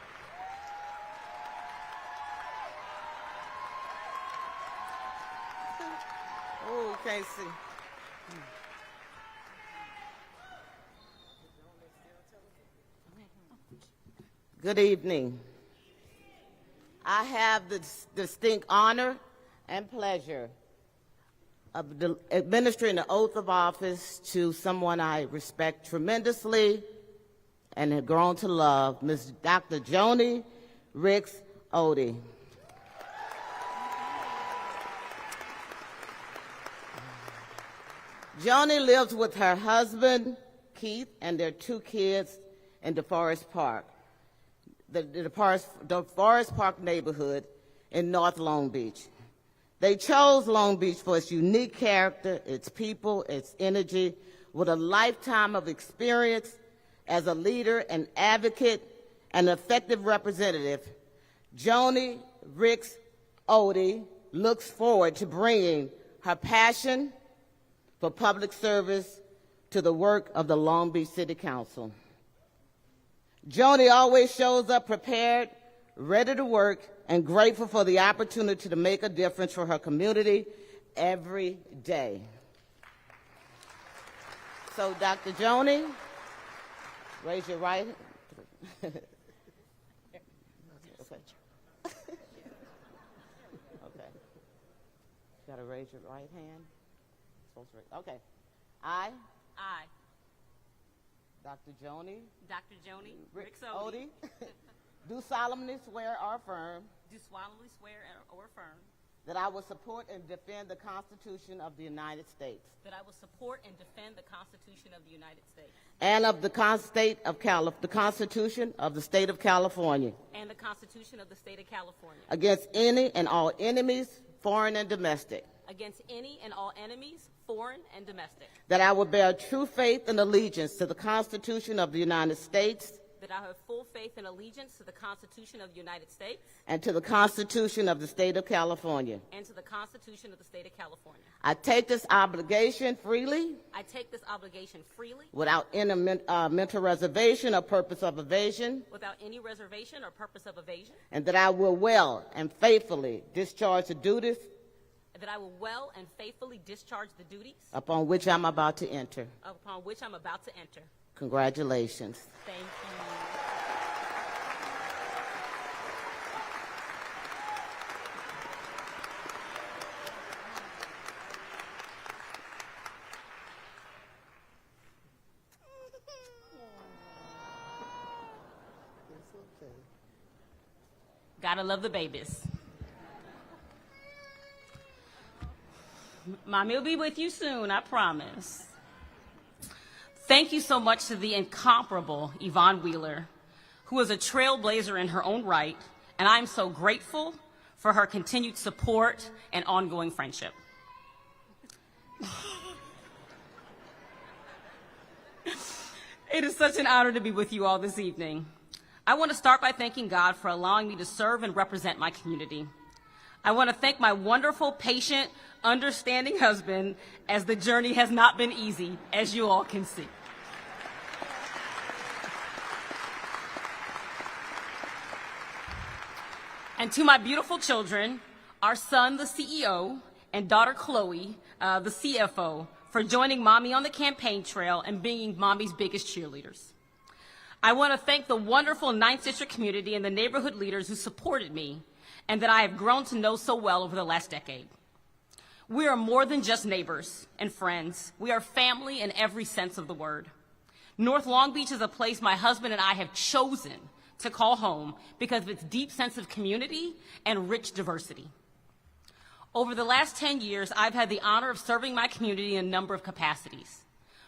Oh, Casey. Good evening. I have the distinct honor and pleasure of administering the oath of office to someone I respect tremendously and have grown to love, Ms. Dr. Joni Ricks-Oddie. Joni lives with her husband, Keith, and their 2 kids in DeForest Park, the DeForest Park neighborhood in North Long Beach. They chose Long Beach for its unique character, its people, its energy, with a lifetime of experience as a leader, an advocate, and an effective representative. Joni Ricks-Oddie looks forward to bringing her passion for public service to the work of the Long Beach City Council. Joni always shows up prepared, ready to work, and grateful for the opportunity to make a difference for her community every day. So, Dr. Joni, raise your right hand. Okay. You gotta raise your right hand. Okay. I, Dr. Joni Ricks-Oddie, do solemnly swear or affirm that I will support and defend the Constitution of the United States and of the Constitution of the State of California against any and all enemies, foreign and domestic. That I will bear true faith and allegiance to the Constitution of the United States. That I have full faith and allegiance to the Constitution of the United States. And to the Constitution of the State of California. And to the Constitution of the State of California. I take this obligation freely. Without any mental reservation or purpose of evasion. And that I will well and faithfully discharge the duties. Upon which I'm about to enter. Congratulations. Thank you. It's okay. Gotta love the babies. Mommy will be with you soon, I promise. Thank you so much to the incomparable Yvonne Wheeler, who is a trailblazer in her own right, and I'm so grateful for her continued support and ongoing friendship. It is such an honor to be with you all this evening. I want to start by thanking God for allowing me to serve and represent my community. I want to thank my wonderful, patient, understanding husband, as the journey has not been easy, as you all can see. And to my beautiful children, our son, the CEO, and daughter, Chloe, the CFO, for joining Mommy on the campaign trail and being Mommy's biggest cheerleaders. I want to thank the wonderful 9th District community and the neighborhood leaders who supported me and that I have grown to know so well over the last decade. We are more than just neighbors and friends. We are family in every sense of the word. North Long Beach is a place my husband and I have chosen to call home because of its deep sense of community and rich diversity. Over the last 10 years, I've had the honor of serving my community in a number of capacities.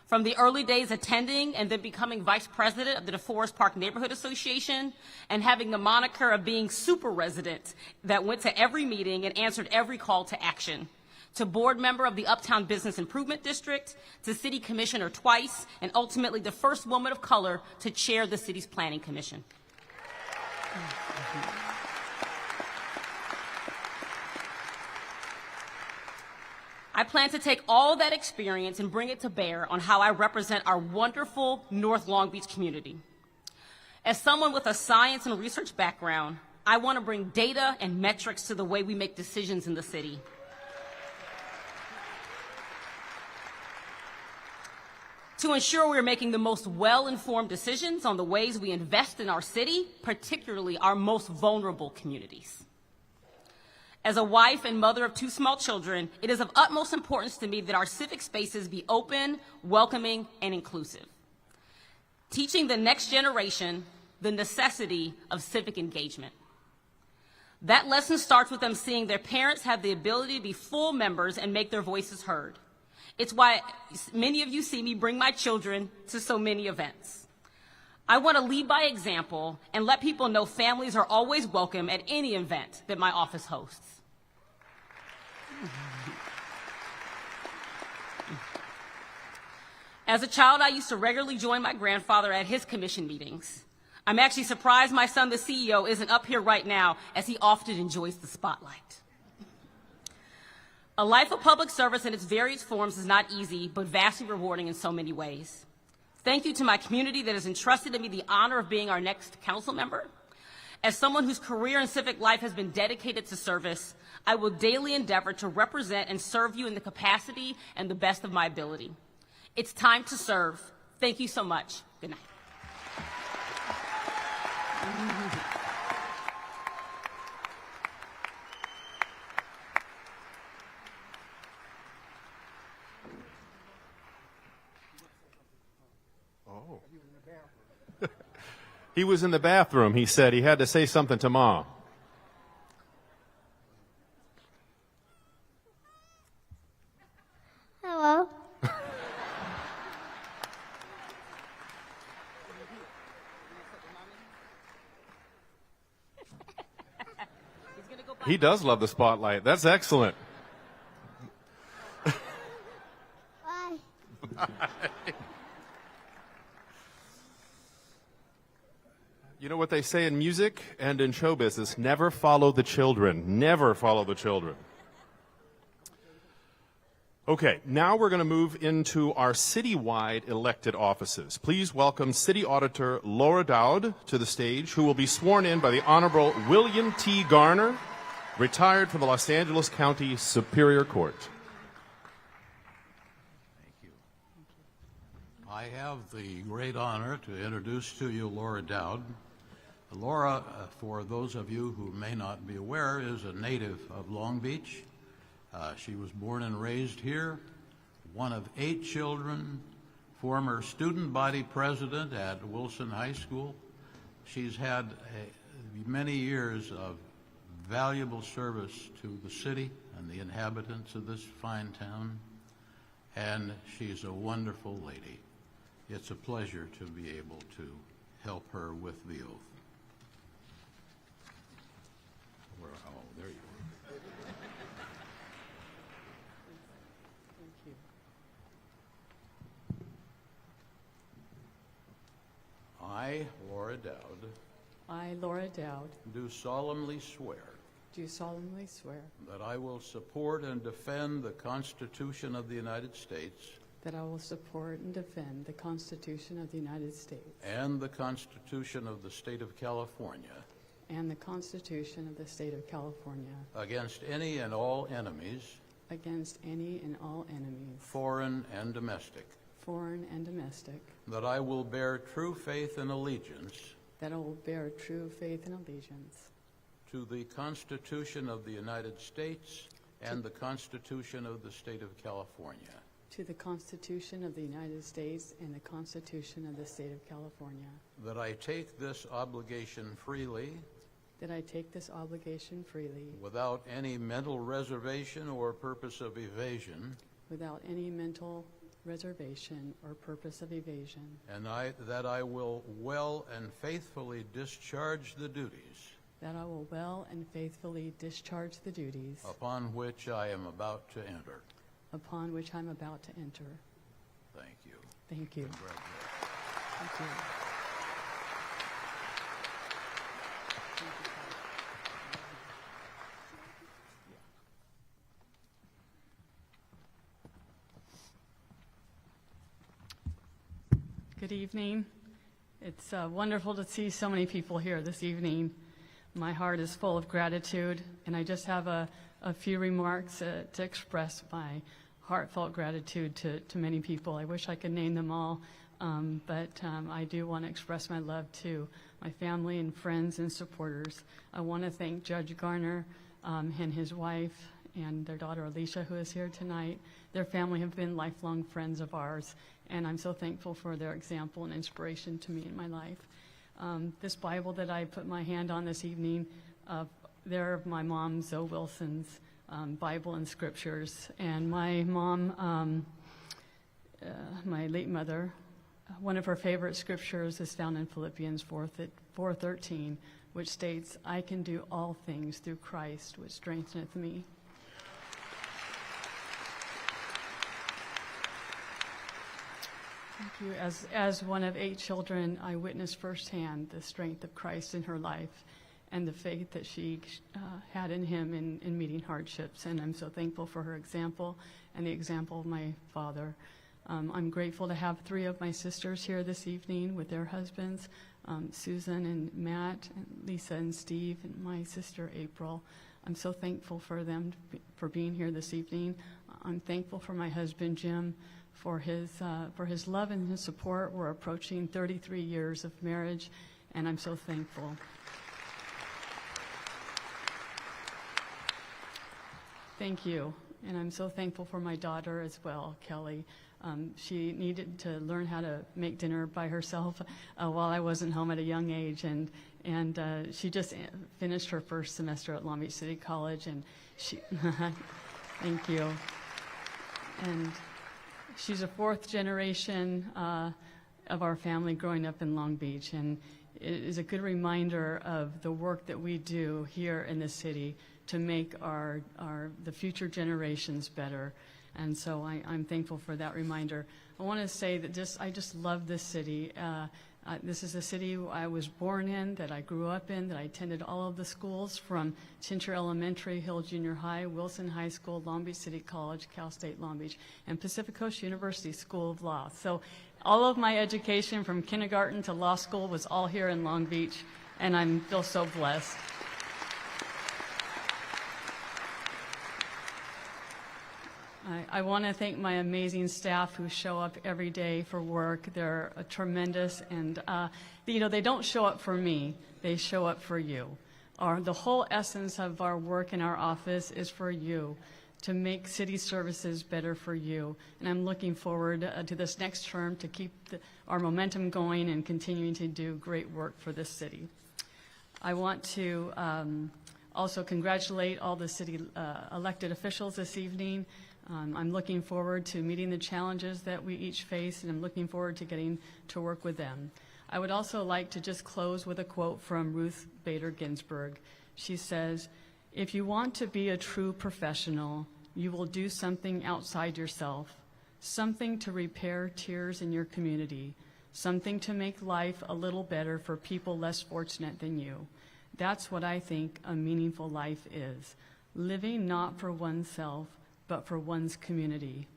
From the early days attending and then becoming vice president of the DeForest Park Neighborhood Association and having the moniker of being super resident that went to every meeting and answered every call to action, to board member of the Uptown Business Improvement District, to city commissioner twice, and ultimately the first woman of color to chair the city's planning commission. I plan to take all that experience and bring it to bear on how I represent our wonderful North Long Beach community. As someone with a science and research background, I want to bring data and metrics to the way we make decisions in the city. To ensure we're making the most well-informed decisions on the ways we invest in our city, particularly our most vulnerable communities. As a wife and mother of 2 small children, it is of utmost importance to me that our civic spaces be open, welcoming, and inclusive. Teaching the next generation the necessity of civic engagement. That lesson starts with them seeing their parents have the ability to be full members and make their voices heard. It's why many of you see me bring my children to so many events. I want to lead by example and let people know families are always welcome at any event that my office hosts. As a child, I used to regularly join my grandfather at his commission meetings. I'm actually surprised my son, the CEO, isn't up here right now, as he often enjoys the spotlight. A life of public service in its various forms is not easy, but vastly rewarding in so many ways. Thank you to my community that has entrusted to me the honor of being our next council member. As someone whose career and civic life has been dedicated to service, I will daily endeavor to represent and serve you in the capacity and the best of my ability. It's time to serve. Thank you so much. Good night. Oh. He was in the bathroom. He said he had to say something to Mom. Hello. He does love the spotlight. That's excellent. Bye. You know what they say in music and in show business? Never follow the children. Never follow the children. Okay, now we're going to move into our citywide elected offices. Please welcome City Auditor Laura Doud to the stage, who will be sworn in by the Honorable William T. Garner, retired from the Los Angeles County Superior Court. Thank you. I have the great honor to introduce to you Laura Doud. Laura, for those of you who may not be aware, is a native of Long Beach. She was born and raised here, one of 8 children, former student body president at Wilson High School. She's had many years of valuable service to the city and the inhabitants of this fine town, and she's a wonderful lady. It's a pleasure to be able to help her with the oath. Oh, there you are. I, Laura Doud, I, Laura Doud, do solemnly swear do solemnly swear that I will support and defend the Constitution of the United States that I will support and defend the Constitution of the United States and the Constitution of the State of California and the Constitution of the State of California against any and all enemies, against any and all enemies, foreign and domestic, foreign and domestic, that I will bear true faith and allegiance that I will bear true faith and allegiance to the Constitution of the United States and the Constitution of the State of California, to the Constitution of the United States and the Constitution of the State of California, that I take this obligation freely that I take this obligation freely without any mental reservation or purpose of evasion, without any mental reservation or purpose of evasion, and that I will well and faithfully discharge the duties that I will well and faithfully discharge the duties upon which I am about to enter. upon which I'm about to enter. Thank you. Thank you. Congratulations. Thank you. Good evening. It's wonderful to see so many people here this evening. My heart is full of gratitude, and I just have a few remarks to express my heartfelt gratitude to many people. I wish I could name them all, but I do want to express my love to my family and friends and supporters. I want to thank Judge Garner and his wife and their daughter Alicia, who is here tonight. Their family have been lifelong friends of ours, and I'm so thankful for their example and inspiration to me in my life. This Bible that I put my hand on this evening, they're my mom, Zoe Wilson's Bible and Scriptures. And my mom, my late mother, one of her favorite scriptures is found in Philippians 4:13, which states, "I can do all things through Christ, which strengtheneth me." Thank you. As one of 8 children, I witnessed firsthand the strength of Christ in her life and the faith that she had in him in meeting hardships. And I'm so thankful for her example and the example of my father. I'm grateful to have 3 of my sisters here this evening with their husbands, Susan and Matt, and Lisa and Steve, and my sister April. I'm so thankful for them for being here this evening. I'm thankful for my husband, Jim, for his love and his support. We're approaching 33 years of marriage, and I'm so thankful. Thank you. And I'm so thankful for my daughter as well, Kelly. She needed to learn how to make dinner by herself while I wasn't home at a young age, and she just finished her first semester at Long Beach City College, and she thank you. And she's a 4th generation of our family growing up in Long Beach, and it is a good reminder of the work that we do here in the city to make the future generations better. And so I'm thankful for that reminder. I want to say that I just love this city. This is a city I was born in, that I grew up in, that I attended all of the schools from Chincher Elementary, Hill Junior High, Wilson High School, Long Beach City College, Cal State Long Beach, and Pacific Coast University School of Law. So all of my education from kindergarten to law school was all here in Long Beach, and I feel so blessed. I want to thank my amazing staff who show up every day for work. They're tremendous, and they don't show up for me. They show up for you. The whole essence of our work in our office is for you, to make city services better for you. And I'm looking forward to this next term to keep our momentum going and continuing to do great work for this city. I want to also congratulate all the city elected officials this evening. I'm looking forward to meeting the challenges that we each face, and I'm looking forward to getting to work with them. I would also like to just close with a quote from Ruth Bader Ginsburg. She says, "If you want to be a true professional, you will do something outside yourself, something to repair tears in your community, something to make life a little better for people less fortunate than you." That's what I think a meaningful life is, living not for oneself, but for one's community.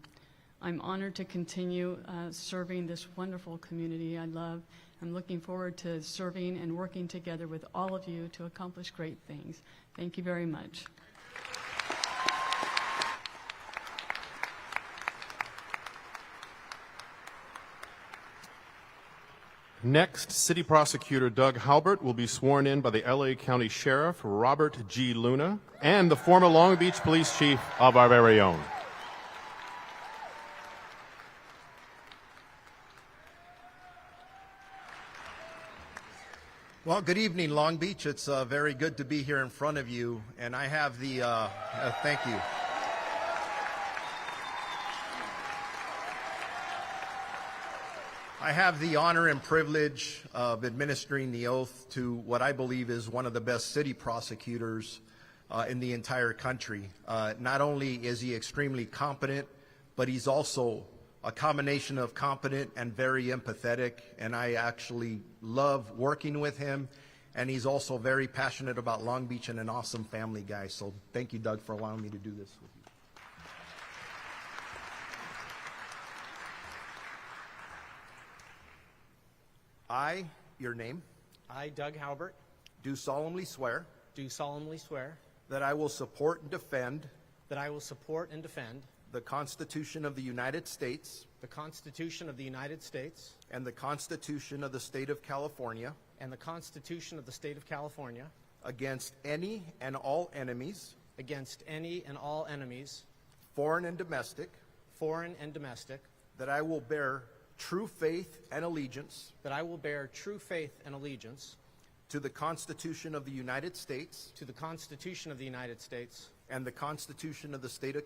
I'm honored to continue serving this wonderful community I love. I'm looking forward to serving and working together with all of you to accomplish great things. Thank you very much. Next, City Prosecutor Doug Haubert will be sworn in by the LA County Sheriff Robert G. Luna and the former Long Beach Police Chief of our very own. Well, good evening, Long Beach. It's very good to be here in front of you, and I have the, thank you. I have the honor and privilege of administering the oath to what I believe is one of the best city prosecutors in the entire country. Not only is he extremely competent, but he's also a combination of competent and very empathetic, and I actually love working with him, and he's also very passionate about Long Beach and an awesome family guy. So thank you, Doug, for allowing me to do this with you. I, your name, I, Doug Haubert, do solemnly swear that I will support and defend the Constitution of the United States the Constitution of the United States and the Constitution of the State of California and the Constitution of the State of California against any and all enemies, foreign and domestic, that I will bear true faith and allegiance to the Constitution of the United States and the Constitution of the State of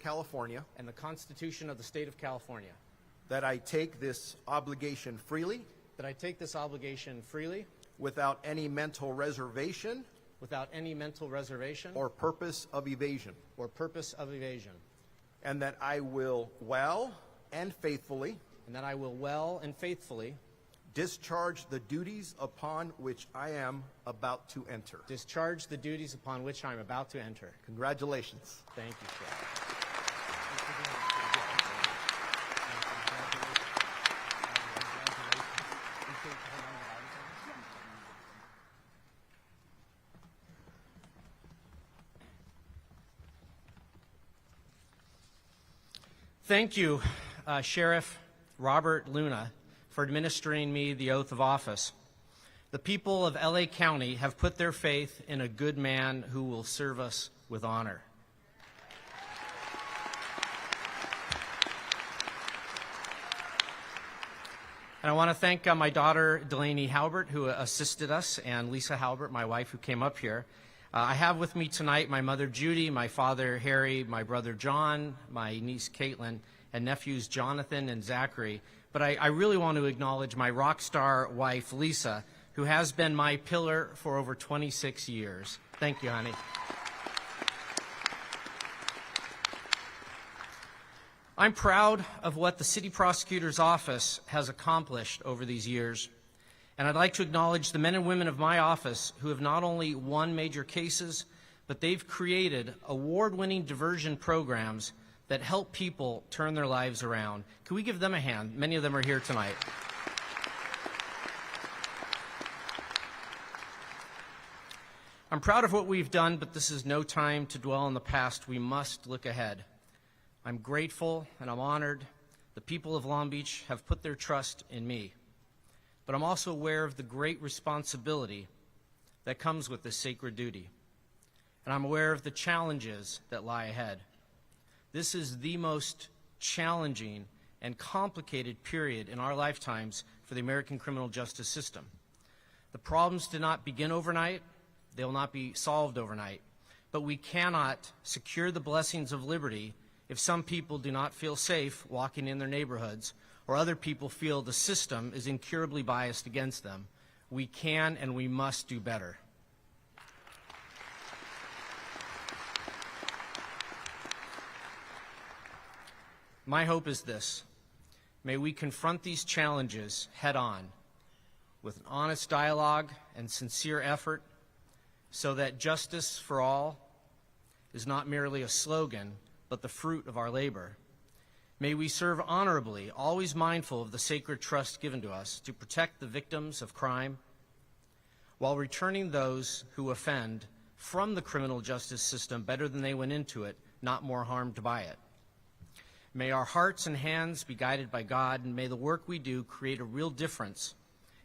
California, that I take this obligation freely without any mental reservation or purpose of evasion, and that I will well and faithfully discharge the duties upon which I am about to enter. Congratulations. Thank you, sir. Thank you, Sheriff Robert Luna, for administering me the oath of office. The people of LA County have put their faith in a good man who will serve us with honor. And I want to thank my daughter, Delaney Haubert, who assisted us, and Lisa Haubert, my wife, who came up here. I have with me tonight my mother, Judy, my father, Harry, my brother, John, my niece, Caitlin, and nephews, Jonathan and Zachary. But I really want to acknowledge my rock star wife, Lisa, who has been my pillar for over 26 years. Thank you, honey. I'm proud of what the City Prosecutor's Office has accomplished over these years. And I'd like to acknowledge the men and women of my office who have not only won major cases, but they've created award-winning diversion programs that help people turn their lives around. Can we give them a hand? Many of them are here tonight. I'm proud of what we've done, but this is no time to dwell on the past. We must look ahead. I'm grateful and I'm honored. The people of Long Beach have put their trust in me. But I'm also aware of the great responsibility that comes with this sacred duty. And I'm aware of the challenges that lie ahead. This is the most challenging and complicated period in our lifetimes for the American criminal justice system. The problems did not begin overnight, They will not be solved overnight. But we cannot secure the blessings of liberty if some people do not feel safe walking in their neighborhoods, or other people feel the system is incurably biased against them. We can and we must do better. My hope is this: may we confront these challenges head on with an honest dialogue and sincere effort, so that justice for all is not merely a slogan, but the fruit of our labor. May we serve honorably, always mindful of the sacred trust given to us to protect the victims of crime, while returning those who offend from the criminal justice system better than they went into it, not more harmed by it. May our hearts and hands be guided by God, and may the work we do create a real difference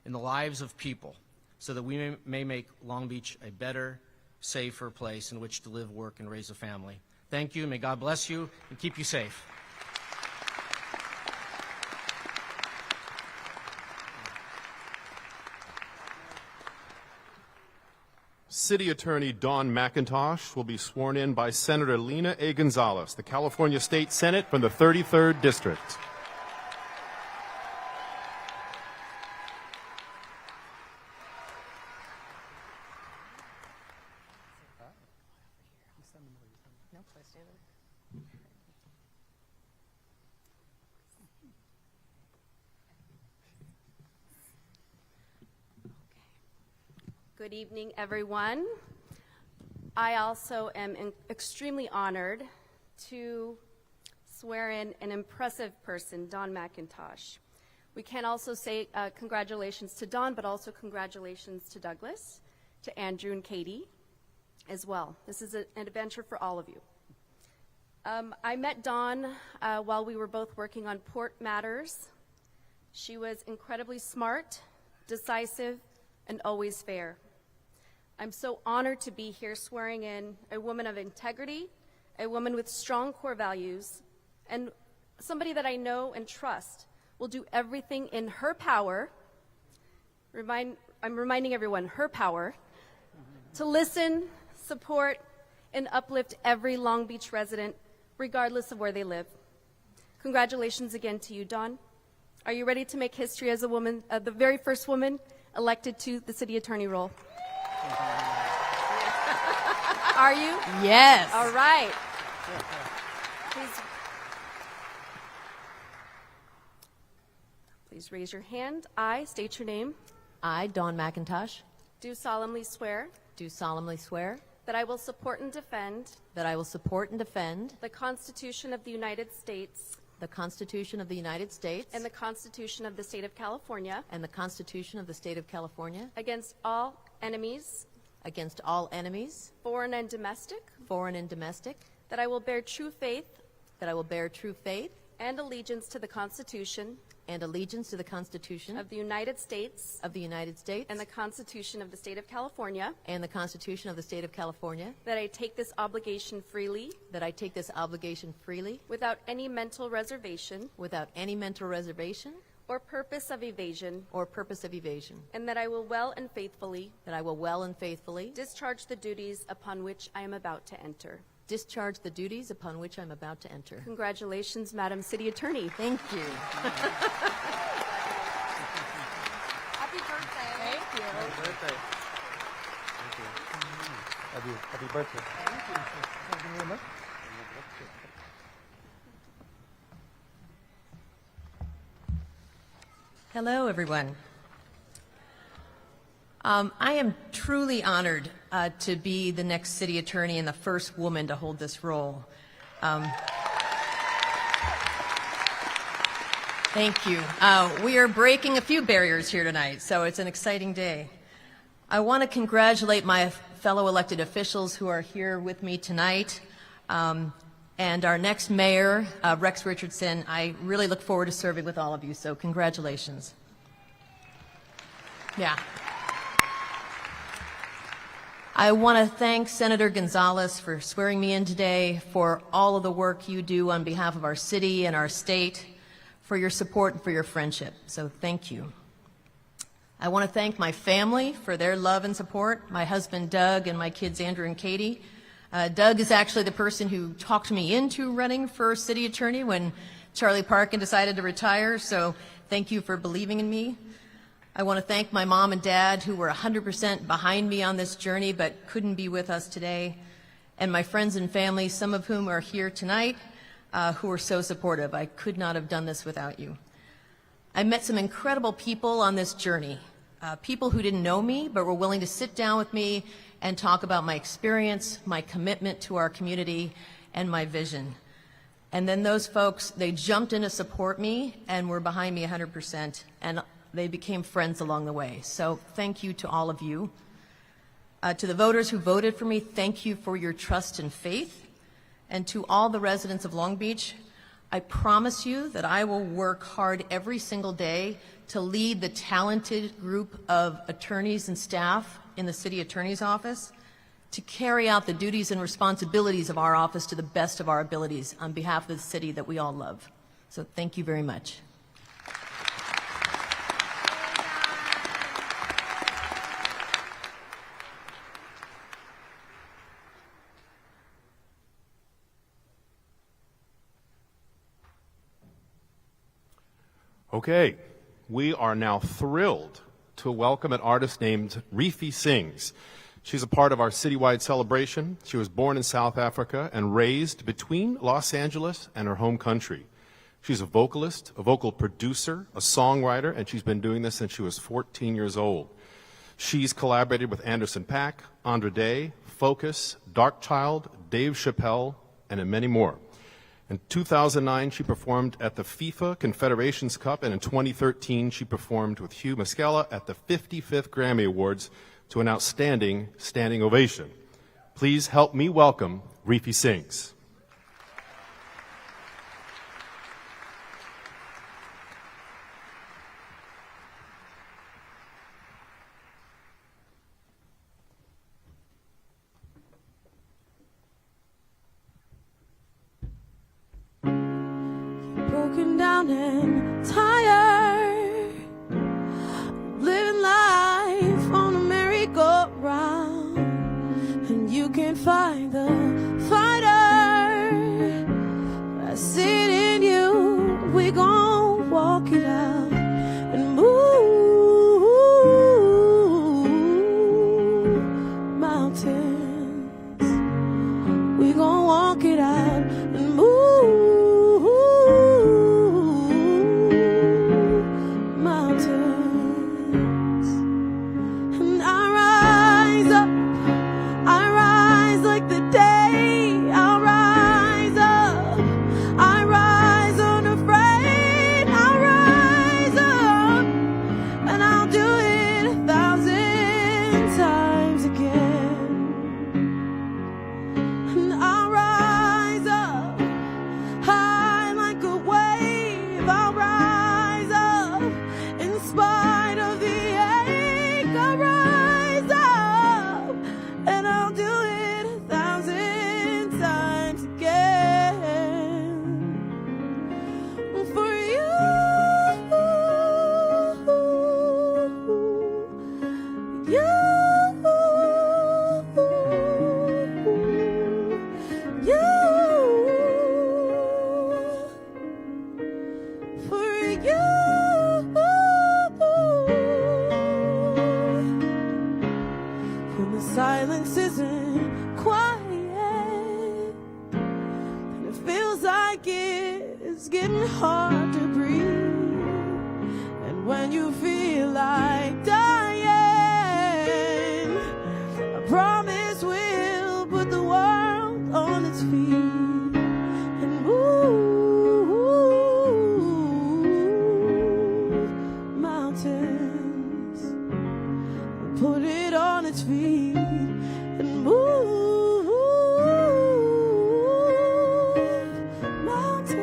in the lives of people, so that we may make Long Beach a better, safer place in which to live, work, and raise a family. Thank you. May God bless you and keep you safe. City Attorney Dawn McIntosh will be sworn in by Senator Lena A. Gonzalez, the California State Senate from the 33rd District. Good evening, everyone. I also am extremely honored to swear in an impressive person, Dawn McIntosh. We can also say congratulations to Dawn, but also congratulations to Douglas, to Andrew and Katie as well. This is an adventure for all of you. I met Dawn while we were both working on port matters. She was incredibly smart, decisive, and always fair. I'm so honored to be here swearing in a woman of integrity, a woman with strong core values, and somebody that I know and trust will do everything in her power, I'm reminding everyone, her power, to listen, support, and uplift every Long Beach resident, regardless of where they live. Congratulations again to you, Dawn. Are you ready to make history as a woman, the very first woman elected to the city attorney role? Are you? Yes. All right. Please raise your hand. I state your name. I, Dawn McIntosh, Do solemnly swear do solemnly swear that I will support and defend that I will support and defend the Constitution of the United States the Constitution of the United States and the Constitution of the State of California and the Constitution of the State of California against all enemies, against all enemies, foreign and domestic, that I will bear true faith and allegiance to the Constitution allegiance to the Constitution of the United States of the United States and the Constitution of the State of California, and the Constitution of the State of California, that I take this obligation freely without any mental reservation or purpose of evasion, and that I will well and faithfully discharge the duties upon which I am about to enter. Congratulations, Madam City Attorney. Thank you. Happy birthday. Thank you. Happy birthday. Thank you. Happy birthday. Thank you. Thank you very much. Hello, everyone. I am truly honored to be the next city attorney and the first woman to hold this role. Thank you. We are breaking a few barriers here tonight, so it's an exciting day. I want to congratulate my fellow elected officials who are here with me tonight, and our next mayor, Rex Richardson. I really look forward to serving with all of you, so congratulations. Yeah. I want to thank Senator Gonzalez for swearing me in today, for all of the work you do on behalf of our city and our state, for your support and for your friendship. So thank you. I want to thank my family for their love and support, my husband Doug and my kids Andrew and Katie. Doug is actually the person who talked me into running for city attorney when Charlie Parkin decided to retire, so thank you for believing in me. I want to thank my mom and dad who were 100% behind me on this journey but couldn't be with us today, and my friends and family, some of whom are here tonight, who were so supportive. I could not have done this without you. I met some incredible people on this journey, people who didn't know me but were willing to sit down with me and talk about my experience, my commitment to our community, and my vision. And then those folks, they jumped in to support me and were behind me 100%, and they became friends along the way. So thank you to all of you. To the voters who voted for me, thank you for your trust and faith. And to all the residents of Long Beach, I promise you that I will work hard every single day to lead the talented group of attorneys and staff in the city attorney's office to carry out the duties and responsibilities of our office to the best of our abilities on behalf of the city that we all love. So thank you very much. Okay, we are now thrilled to welcome an artist named Rifi Sings. She's a part of our citywide celebration. She was born in South Africa and raised between Los Angeles and her home country. She's a vocalist, a vocal producer, a songwriter, and she's been doing this since she was 14 years old. She's collaborated with Anderson .Paak, Andra Day, Focus, Darkchild, Dave Chappelle, and many more. In 2009, she performed at the FIFA Confederations Cup, and in 2013, she performed with Hugh Maskela at the 55th Grammy Awards to an outstanding standing ovation. Please help me welcome Rifi Sings. Broken down and tired, living life on a merry-go-round, and you can't find the fighter that's in you. We gon' walk it out and move mountains. We gon' walk it out and move silence isn't quiet, and it feels like it's getting hard to breathe. And when you feel like dying, I promise we'll put the world on its feet and move mountains, put it on its feet and move mountains.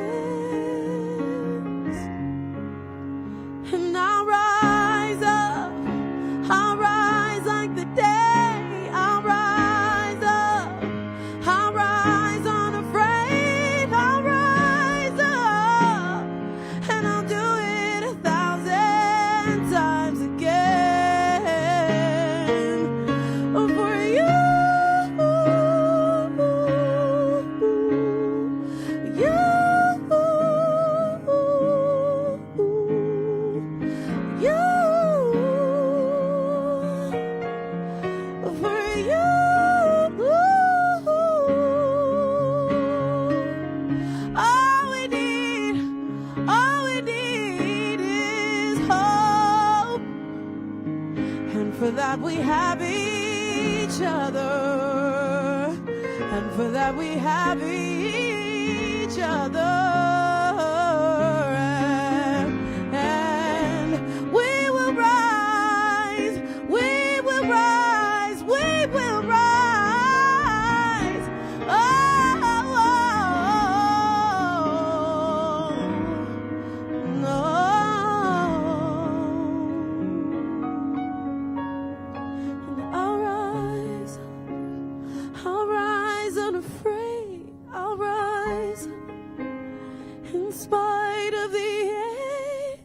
And I'll rise up, I'll rise like the day, I'll rise up, I'll rise unafraid, I'll rise up, and I'll do it 1,000 times again. for that we have each other, and for that we have each other. And we will rise, we will rise, we will rise. Oh, no. And I'll rise unafraid, I'll rise in spite of the ache.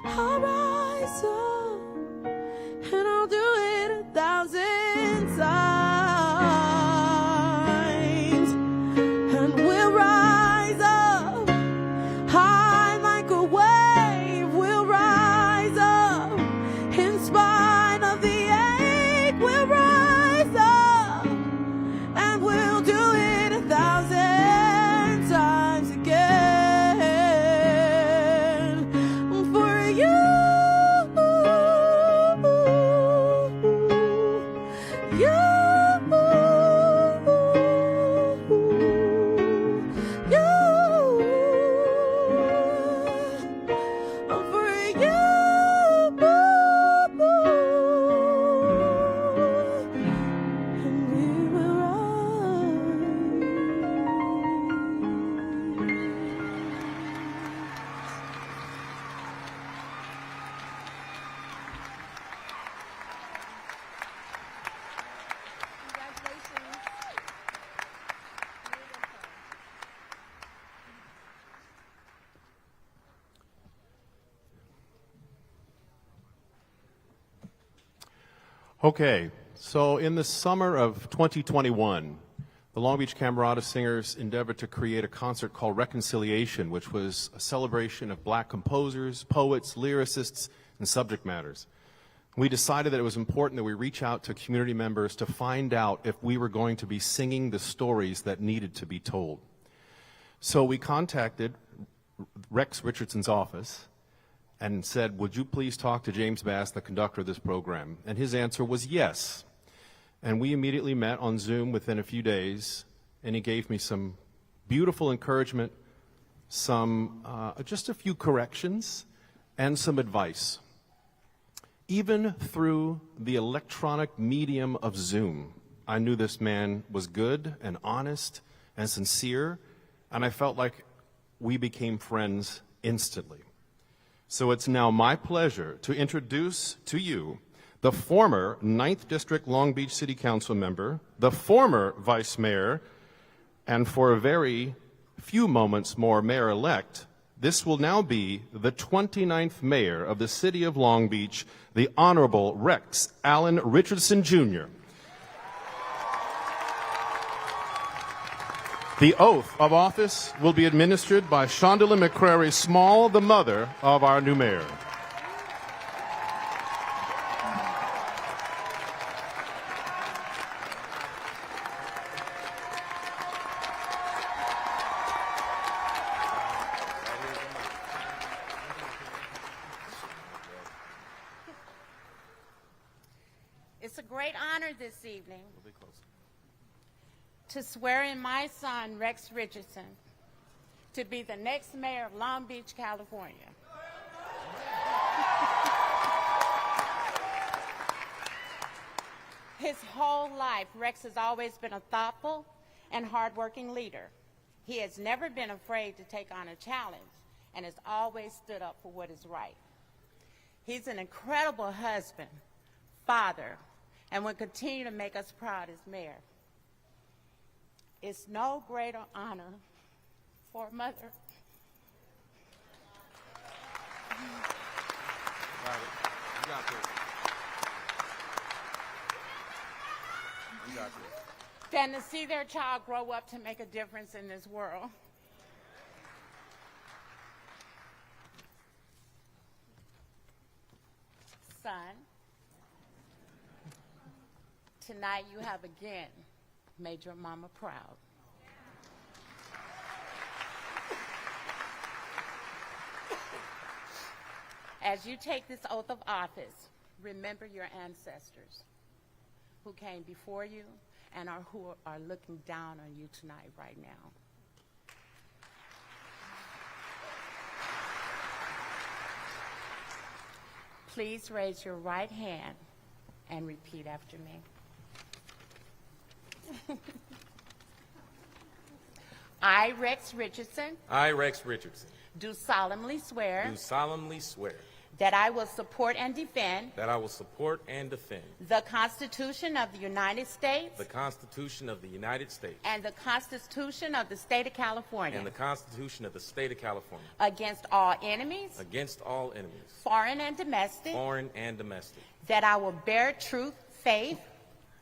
I'll rise up and I'll do it 1,000 times. And we'll rise up high like a wave. We'll rise up in spite of the ache. We'll rise up and we'll do it 1,000 times again. For you, Okay, so in the summer of 2021, the Long Beach Camerata Singers endeavored to create a concert called Reconciliation, which was a celebration of black composers, poets, lyricists, and subject matters. We decided that it was important that we reach out to community members to find out if we were going to be singing the stories that needed to be told. So we contacted Rex Richardson's office and said, would you please talk to James Bass, the conductor of this program? And his answer was yes. And we immediately met on Zoom within a few days, and he gave me some beautiful encouragement, just a few corrections, and some advice. Even through the electronic medium of Zoom, I knew this man was good and honest and sincere, and I felt like we became friends instantly. So it's now my pleasure to introduce to you the former 9th District Long Beach City Council member, the former Vice Mayor, and for a very few moments more Mayor-elect. This will now be the 29th Mayor of the City of Long Beach, the Honorable Rex Allen Richardson, Jr. The oath of office will be administered by Shondela McCrary Small, the mother of our new mayor. It's a great honor this evening to swear in my son, Rex Richardson, to be the next mayor of Long Beach, California. His whole life, Rex has always been a thoughtful and hardworking leader. He has never been afraid to take on a challenge and has always stood up for what is right. He's an incredible husband, father, and will continue to make us proud as mayor. It's no greater honor for a mother. Than to see their child grow up to make a difference in this world. Son, tonight you have again made your mama proud. As you take this oath of office, Remember your ancestors who came before you and who are looking down on you tonight right now. Please raise your right hand and repeat after me. I, Rex Richardson, I, Rex Richardson, do solemnly swear that I will support and defend that I will support and defend the Constitution of the United States the Constitution of the United States and the Constitution of the State of California and the Constitution of the State of California against all enemies, foreign and domestic, that I will bear truth, faith,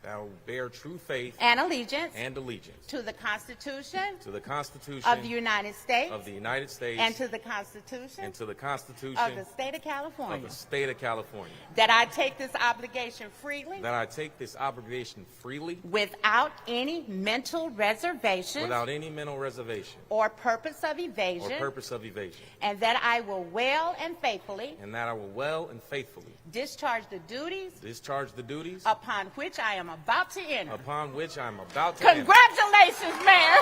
that I will bear true faith and allegiance to the Constitution Constitution of the United States and to the Constitution of the State of California, that I take this obligation freely without any mental reservation or purpose of evasion, and that I will well and faithfully discharge the duties upon which I am about to enter. Congratulations, Mayor.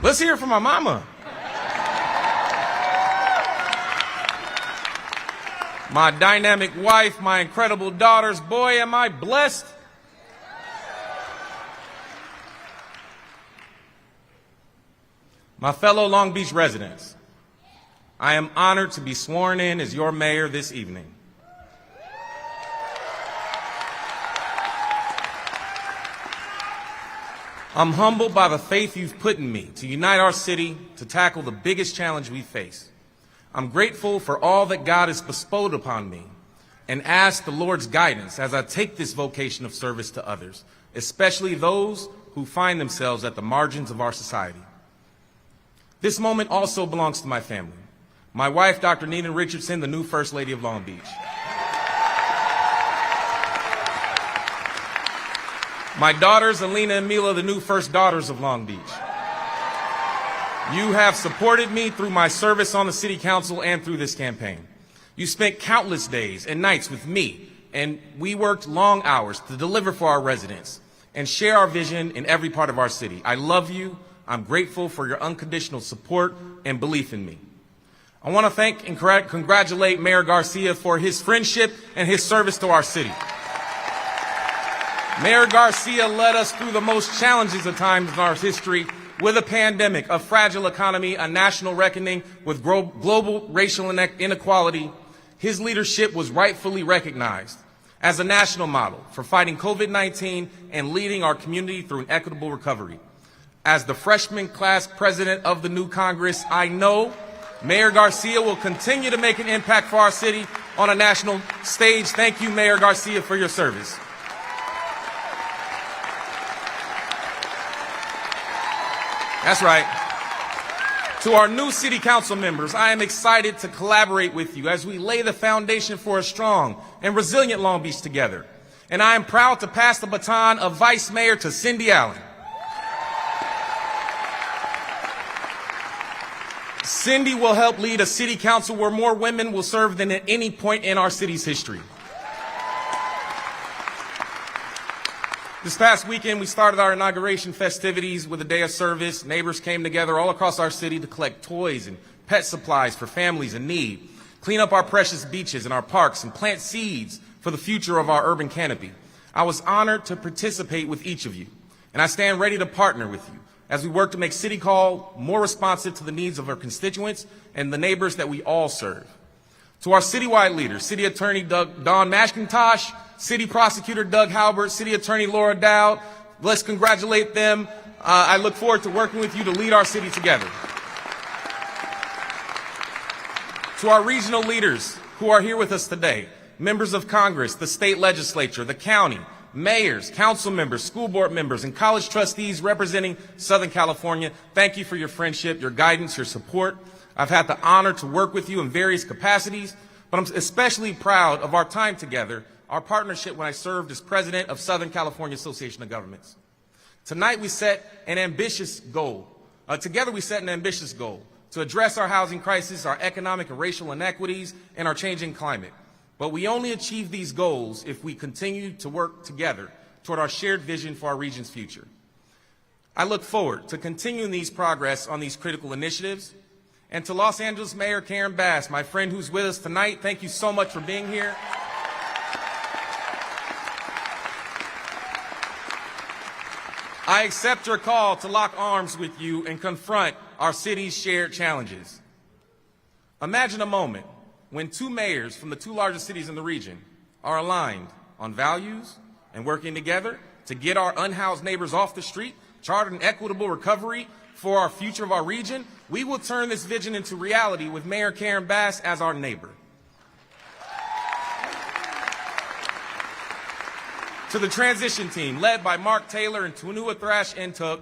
Let's hear it from my mama. My dynamic wife, my incredible daughters. Boy, am I blessed. My fellow Long Beach residents, I am honored to be sworn in as your mayor this evening. I'm humbled by the faith you've put in me to unite our city to tackle the biggest challenge we face. I'm grateful for all that God has bestowed upon me and ask the Lord's guidance as I take this vocation of service to others, especially those who find themselves at the margins of our society. This moment also belongs to my family. My wife, Dr. Nina Richardson, the new First Lady of Long Beach. My daughters, Alina and Mila, the new First Daughters of Long Beach. You have supported me through my service on the City Council and through this campaign. You spent countless days and nights with me, and we worked long hours to deliver for our residents and share our vision in every part of our city. I love you. I'm grateful for your unconditional support and belief in me. I want to thank and congratulate Mayor Garcia for his friendship and his service to our city. Mayor Garcia led us through the most challenging of times in our history with a pandemic, a fragile economy, a national reckoning with global racial inequality. His leadership was rightfully recognized as a national model for fighting COVID-19 and leading our community through an equitable recovery. As the freshman class president of the new Congress, I know Mayor Garcia will continue to make an impact for our city on a national stage. Thank you, Mayor Garcia, for your service. That's right. To our new city council members, I am excited to collaborate with you as we lay the foundation for a strong and resilient Long Beach together. And I am proud to pass the baton of Vice Mayor to Cindy Allen. Cindy will help lead a city council where more women will serve than at any point in our city's history. This past weekend, we started our inauguration festivities with a day of service. Neighbors came together all across our city to collect toys and pet supplies for families in need, clean up our precious beaches and our parks, and plant seeds for the future of our urban canopy. I was honored to participate with each of you, and I stand ready to partner with you as we work to make City Hall more responsive to the needs of our constituents and the neighbors that we all serve. To our citywide leaders, City Attorney Dawn McIntosh, City Prosecutor Doug Haubert, City Attorney Laura Doud, let's congratulate them. I look forward to working with you to lead our city together. To our regional leaders who are here with us today, members of Congress, the state legislature, the county, mayors, council members, school board members, and college trustees representing Southern California, thank you for your friendship, your guidance, your support. I've had the honor to work with you in various capacities, but I'm especially proud of our time together, our partnership when I served as president of Southern California Association of Governments. Tonight we set an ambitious goal. Together we set an ambitious goal to address our housing crisis, our economic and racial inequities, and our changing climate. But we only achieve these goals if we continue to work together toward our shared vision for our region's future. I look forward to continuing these progress on these critical initiatives. And to Los Angeles Mayor Karen Bass, my friend who's with us tonight, thank you so much for being here. I accept your call to lock arms with you and confront our city's shared challenges. Imagine a moment when two mayors from the two largest cities in the region are aligned on values and working together to get our unhoused neighbors off the street, chart an equitable recovery for our future of our region. We will turn this vision into reality with Mayor Karen Bass as our neighbor. To the transition team, led by Mark Taylor and Tunua Thrash Entuk,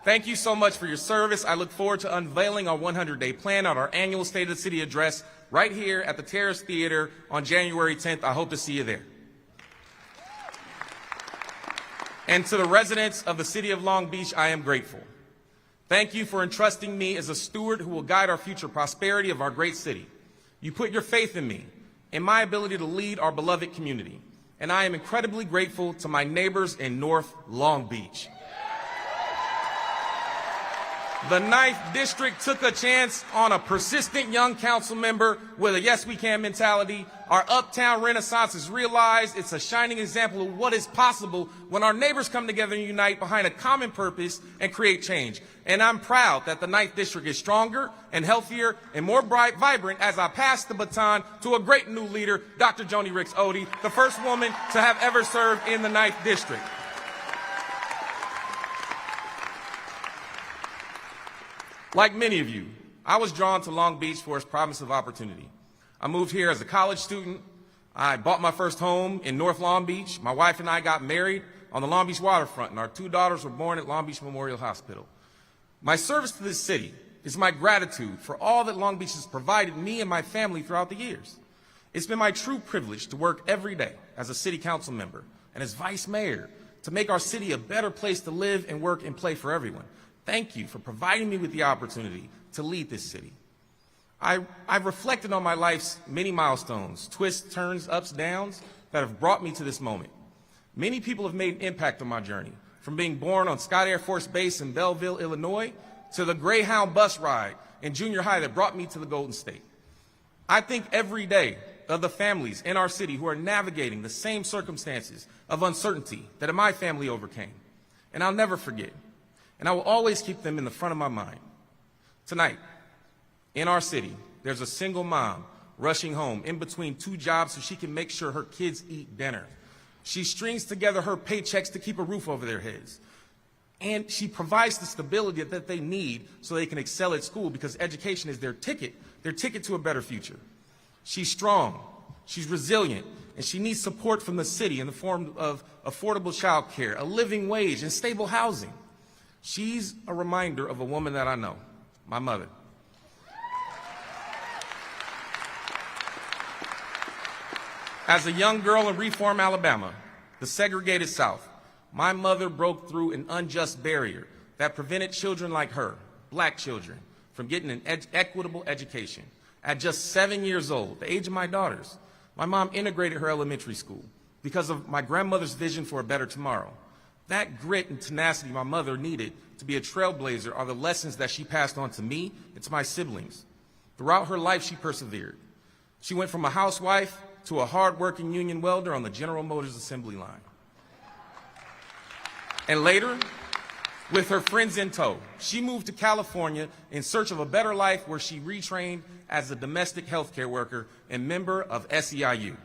thank you so much for your service. I look forward to unveiling our 100-day plan at our annual State of the City address right here at the Terrace Theater on January 10th. I hope to see you there. And to the residents of the city of Long Beach, I am grateful. Thank you for entrusting me as a steward who will guide our future prosperity of our great city. You put your faith in me, in my ability to lead our beloved community. And I am incredibly grateful to my neighbors in North Long Beach. The 9th District took a chance on a persistent young council member with a yes we can mentality. Our uptown renaissance is realized. It's a shining example of what is possible when our neighbors come together and unite behind a common purpose and create change. And I'm proud that the 9th District is stronger and healthier and more vibrant as I pass the baton to a great new leader, Dr. Joni Ricks-Oddie, the first woman to have ever served in the 9th District. Like many of you, I was drawn to Long Beach for its promise of opportunity. I moved here as a college student. I bought my first home in North Long Beach. My wife and I got married on the Long Beach waterfront, and our 2 daughters were born at Long Beach Memorial Hospital. My service to this city is my gratitude for all that Long Beach has provided me and my family throughout the years. It's been my true privilege to work every day as a city council member and as vice mayor to make our city a better place to live and work and play for everyone. Thank you for providing me with the opportunity to lead this city. I've reflected on my life's many milestones, twists, turns, ups, downs that have brought me to this moment. Many people have made an impact on my journey, from being born on Scott Air Force Base in Belleville, Illinois, to the Greyhound bus ride in junior high that brought me to the Golden State. I think every day of the families in our city who are navigating the same circumstances of uncertainty that my family overcame. And I'll never forget. And I will always keep them in the front of my mind. Tonight, in our city, there's a single mom rushing home in between 2 jobs so she can make sure her kids eat dinner. She strings together her paychecks to keep a roof over their heads. And she provides the stability that they need so they can excel at school, because education is their ticket to a better future. She's strong, she's resilient, and she needs support from the city in the form of affordable child care, a living wage, and stable housing. She's a reminder of a woman that I know, my mother. As a young girl in Reform, Alabama, the segregated South, my mother broke through an unjust barrier that prevented children like her, black children, from getting an equitable education. At just 7 years old, the age of my daughters, my mom integrated her elementary school because of my grandmother's vision for a better tomorrow. That grit and tenacity my mother needed to be a trailblazer are the lessons that she passed on to me and to my siblings. Throughout her life, she persevered. She went from a housewife to a hard-working union welder on the General Motors assembly line. And later, with her friends in tow, she moved to California in search of a better life, where she retrained as a domestic healthcare worker and member of SEIU.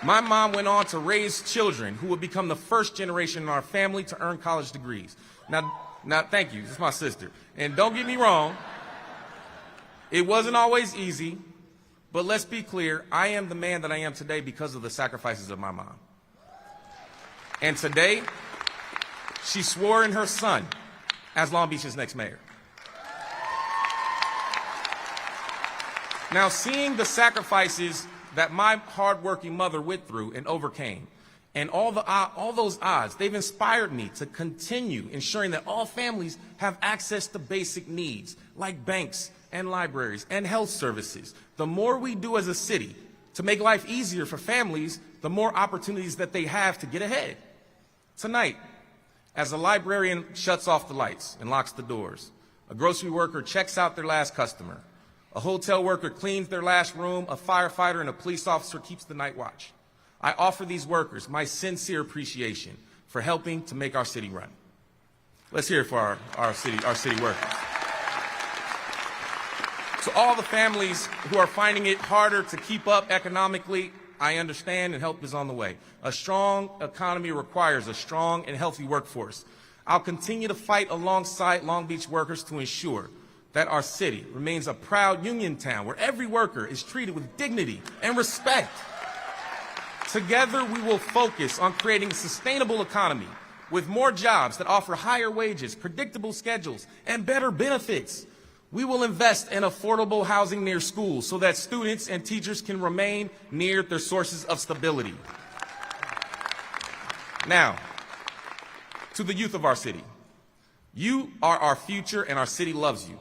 My mom went on to raise children who would become the first generation in our family to earn college degrees. Now, thank you, this is my sister. And don't get me wrong, it wasn't always easy, But let's be clear, I am the man that I am today because of the sacrifices of my mom. And today, she swore in her son as Long Beach's next mayor. Now, seeing the sacrifices that my hardworking mother went through and overcame, and all those odds, they've inspired me to continue ensuring that all families have access to basic needs like banks and libraries and health services. The more we do as a city to make life easier for families, the more opportunities that they have to get ahead. Tonight, as a librarian shuts off the lights and locks the doors, a grocery worker checks out their last customer, a hotel worker cleans their last room, a firefighter and a police officer keeps the night watch, I offer these workers my sincere appreciation for helping to make our city run. Let's hear it for our city workers. To all the families who are finding it harder to keep up economically, I understand and help is on the way. A strong economy requires a strong and healthy workforce. I'll continue to fight alongside Long Beach workers to ensure that our city remains a proud union town where every worker is treated with dignity and respect. Together, we will focus on creating a sustainable economy with more jobs that offer higher wages, predictable schedules, and better benefits. We will invest in affordable housing near schools so that students and teachers can remain near their sources of stability. Now, to the youth of our city, you are our future and our city loves you.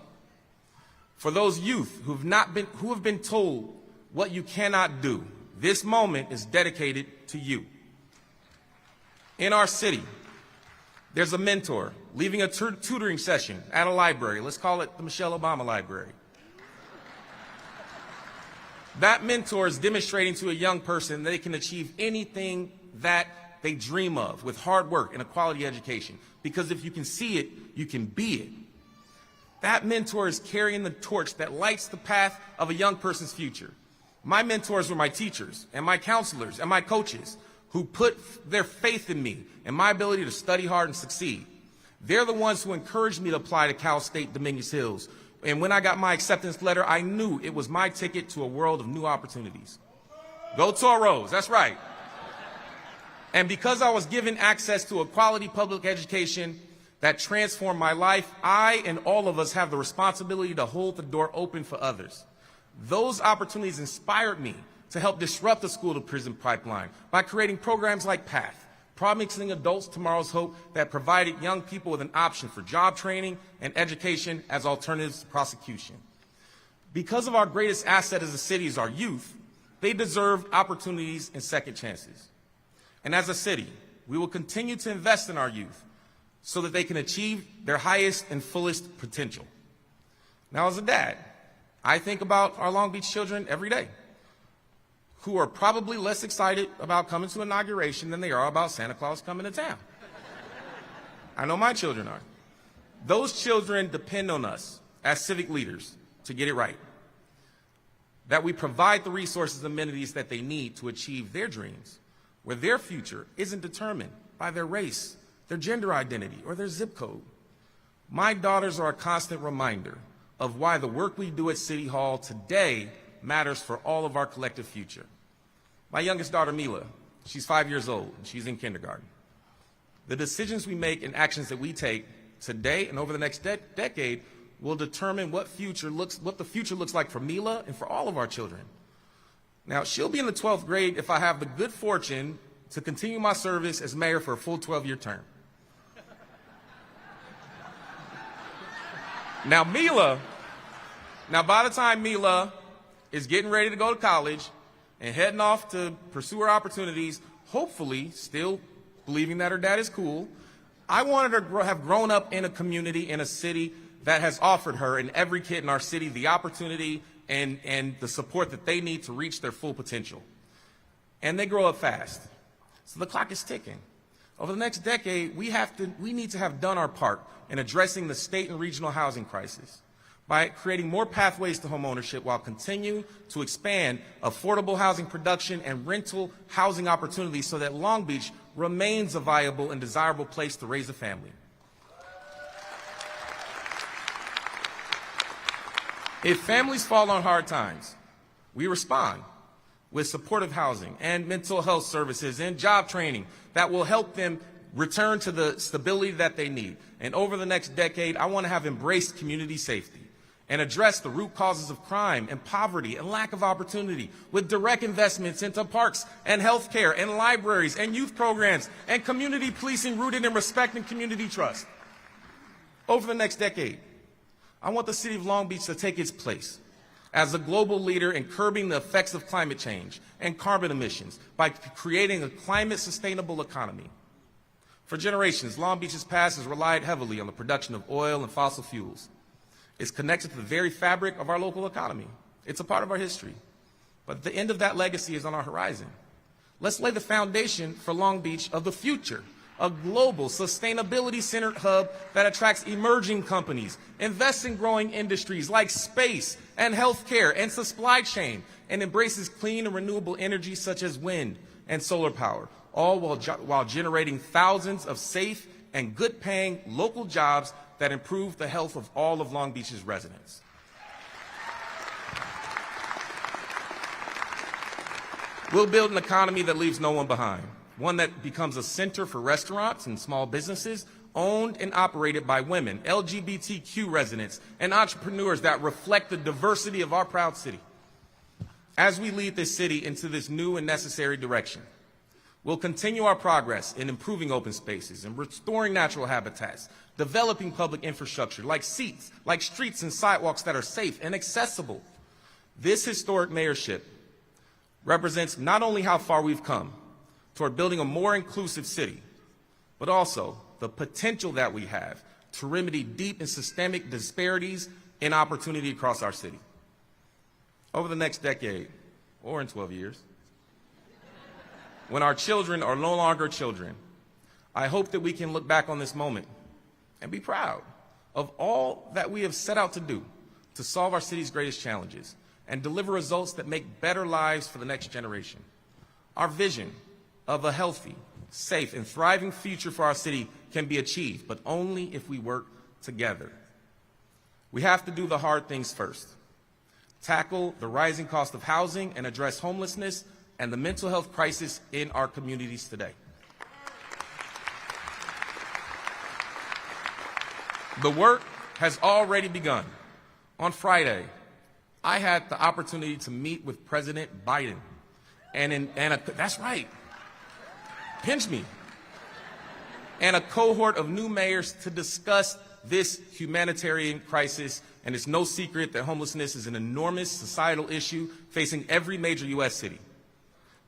For those youth who have been told what you cannot do, this moment is dedicated to you. In our city, there's a mentor leaving a tutoring session at a library. Let's call it the Michelle Obama Library. That mentor is demonstrating to a young person that they can achieve anything that they dream of with hard work and a quality education. Because if you can see it, you can be it. That mentor is carrying the torch that lights the path of a young person's future. My mentors were my teachers and my counselors and my coaches who put their faith in me and my ability to study hard and succeed. They're the ones who encouraged me to apply to Cal State Dominguez Hills. And when I got my acceptance letter, I knew it was my ticket to a world of new opportunities. Go Toros, that's right. And because I was given access to a quality public education that transformed my life, I and all of us have the responsibility to hold the door open for others. Those opportunities inspired me to help disrupt the school-to-prison pipeline by creating programs like PATH, Promising Adults Tomorrow's Hope, that provided young people with an option for job training and education as alternatives to prosecution. Because of our greatest asset as a city is our youth, they deserve opportunities and second chances. And as a city, we will continue to invest in our youth so that they can achieve their highest and fullest potential. Now, as a dad, I think about our Long Beach children every day, who are probably less excited about coming to inauguration than they are about Santa Claus coming to town. I know my children are. Those children depend on us as civic leaders to get it right, that we provide the resources and amenities that they need to achieve their dreams, where their future isn't determined by their race, their gender identity, or their zip code. My daughters are a constant reminder of why the work we do at City Hall today matters for all of our collective future. My youngest daughter, Mila, she's 5 years old, and she's in kindergarten. The decisions we make and actions that we take today and over the next decade will determine what the future looks like for Mila and for all of our children. Now, she'll be in the 12th grade if I have the good fortune to continue my service as mayor for a full 12-year term. Now, by the time Mila is getting ready to go to college and heading off to pursue her opportunities, hopefully still believing that her dad is cool, I wanted her to have grown up in a community, in a city that has offered her and every kid in our city the opportunity and the support that they need to reach their full potential. And they grow up fast. So the clock is ticking. Over the next decade, we need to have done our part in addressing the state and regional housing crisis by creating more pathways to homeownership while continuing to expand affordable housing production and rental housing opportunities so that Long Beach remains a viable and desirable place to raise a family. If families fall on hard times, we respond with supportive housing and mental health services and job training that will help them return to the stability that they need. And over the next decade, I want to have embraced community safety and address the root causes of crime and poverty and lack of opportunity with direct investments into parks and healthcare and libraries and youth programs and community policing rooted in respect and community trust. Over the next decade, I want the city of Long Beach to take its place as a global leader in curbing the effects of climate change and carbon emissions by creating a climate-sustainable economy. For generations, Long Beach's past has relied heavily on the production of oil and fossil fuels. It's connected to the very fabric of our local economy. It's a part of our history. But the end of that legacy is on our horizon. Let's lay the foundation for Long Beach of the future, a global sustainability-centered hub that attracts emerging companies, invests in growing industries like space and healthcare and supply chain, and embraces clean and renewable energy such as wind and solar power, all while generating thousands of safe and good-paying local jobs that improve the health of all of Long Beach's residents. We'll build an economy that leaves no one behind, one that becomes a center for restaurants and small businesses owned and operated by women, LGBTQ residents, and entrepreneurs that reflect the diversity of our proud city. As we lead this city into this new and necessary direction, we'll continue our progress in improving open spaces and restoring natural habitats, developing public infrastructure like streets and sidewalks that are safe and accessible. This historic mayorship represents not only how far we've come toward building a more inclusive city, but also the potential that we have to remedy deep and systemic disparities in opportunity across our city. Over the next decade, or in 12 years, when our children are no longer children, I hope that we can look back on this moment and be proud of all that we have set out to do to solve our city's greatest challenges and deliver results that make better lives for the next generation. Our vision of a healthy, safe, and thriving future for our city can be achieved, but only if we work together. We have to do the hard things first. Tackle the rising cost of housing and address homelessness and the mental health crisis in our communities today. The work has already begun. On Friday, I had the opportunity to meet with President Biden, that's right, pinch me, and a cohort of new mayors to discuss this humanitarian crisis. And it's no secret that homelessness is an enormous societal issue facing every major U.S. city.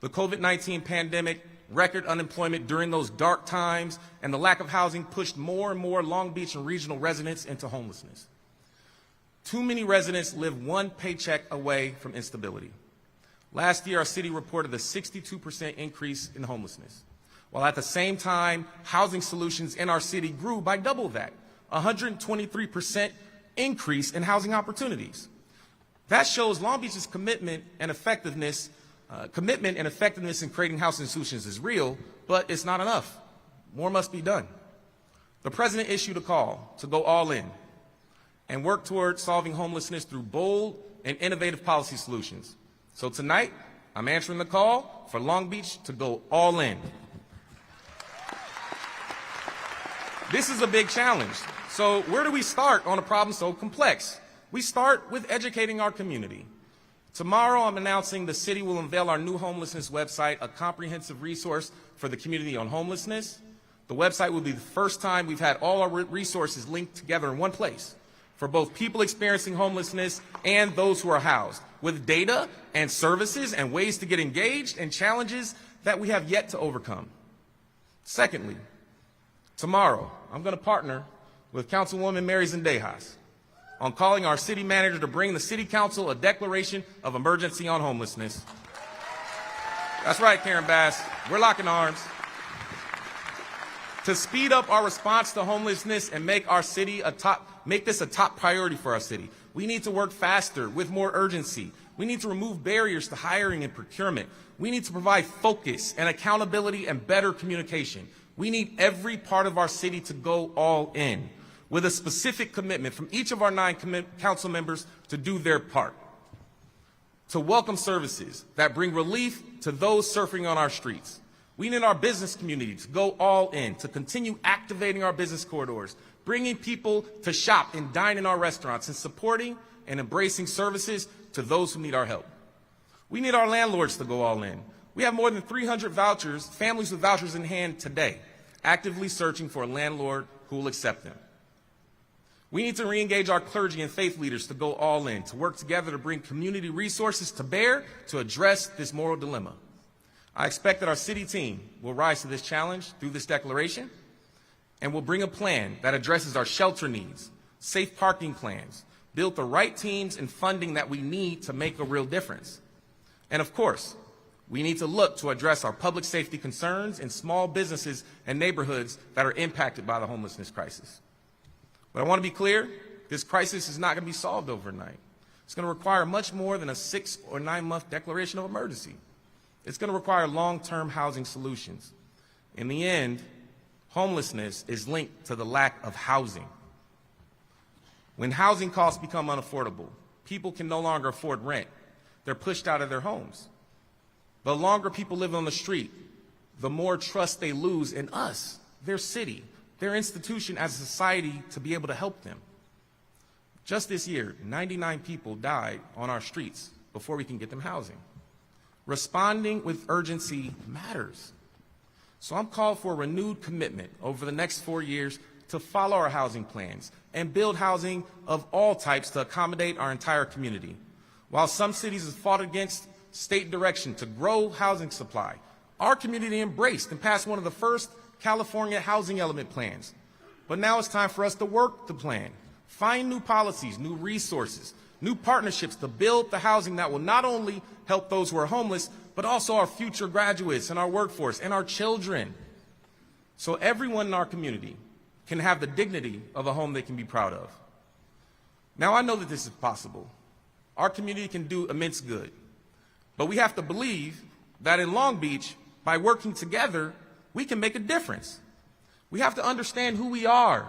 The COVID-19 pandemic, record unemployment during those dark times, and the lack of housing pushed more and more Long Beach and regional residents into homelessness. Too many residents live one paycheck away from instability. Last year, our city reported a 62% increase in homelessness, while at the same time, housing solutions in our city grew by double that, 123% increase in housing opportunities. That shows Long Beach's commitment and effectiveness in creating housing solutions is real, but it's not enough. More must be done. The president issued a call to go all in and work toward solving homelessness through bold and innovative policy solutions. So tonight, I'm answering the call for Long Beach to go all in. This is a big challenge. So where do we start on a problem so complex? We start with educating our community. Tomorrow, I'm announcing the city will unveil our new homelessness website, a comprehensive resource for the community on homelessness. The website will be the first time we've had all our resources linked together in one place for both people experiencing homelessness and those who are housed, with data and services and ways to get engaged and challenges that we have yet to overcome. Secondly, tomorrow, I'm going to partner with Councilwoman Mary Zendejas on calling our city manager to bring the city council a declaration of emergency on homelessness. That's right, Karen Bass. We're locking arms. To speed up our response to homelessness and make this a top priority for our city, we need to work faster with more urgency. We need to remove barriers to hiring and procurement. We need to provide focus and accountability and better communication. We need every part of our city to go all in, with a specific commitment from each of our 9 council members to do their part. to welcome services that bring relief to those suffering on our streets. We need our business community to go all in, to continue activating our business corridors, bringing people to shop and dine in our restaurants, and supporting and embracing services to those who need our help. We need our landlords to go all in. We have more than 300 vouchers, families with vouchers in hand today, actively searching for a landlord who will accept them. We need to re-engage our clergy and faith leaders to go all in, to work together to bring community resources to bear to address this moral dilemma. I expect that our city team will rise to this challenge through this declaration and will bring a plan that addresses our shelter needs, safe parking plans, build the right teams and funding that we need to make a real difference. And of course, we need to look to address our public safety concerns in small businesses and neighborhoods that are impacted by the homelessness crisis. But I want to be clear, this crisis is not going to be solved overnight. It's going to require much more than a 6 or 9 month declaration of emergency. It's going to require long-term housing solutions. In the end, homelessness is linked to the lack of housing. When housing costs become unaffordable, people can no longer afford rent. They're pushed out of their homes. The longer people live on the street, the more trust they lose in us, their city, their institution as a society to be able to help them. Just this year, 99 people died on our streets before we can get them housing. Responding with urgency matters. So I'm called for a renewed commitment over the next 4 years to follow our housing plans and build housing of all types to accommodate our entire community. While some cities have fought against state direction to grow housing supply, our community embraced and passed one of the first California housing element plans. But now it's time for us to work the plan, find new policies, new resources, new partnerships to build the housing that will not only help those who are homeless, but also our future graduates and our workforce and our children. So everyone in our community can have the dignity of a home they can be proud of. Now I know that this is possible. Our community can do immense good. But we have to believe that in Long Beach, by working together, we can make a difference. We have to understand who we are.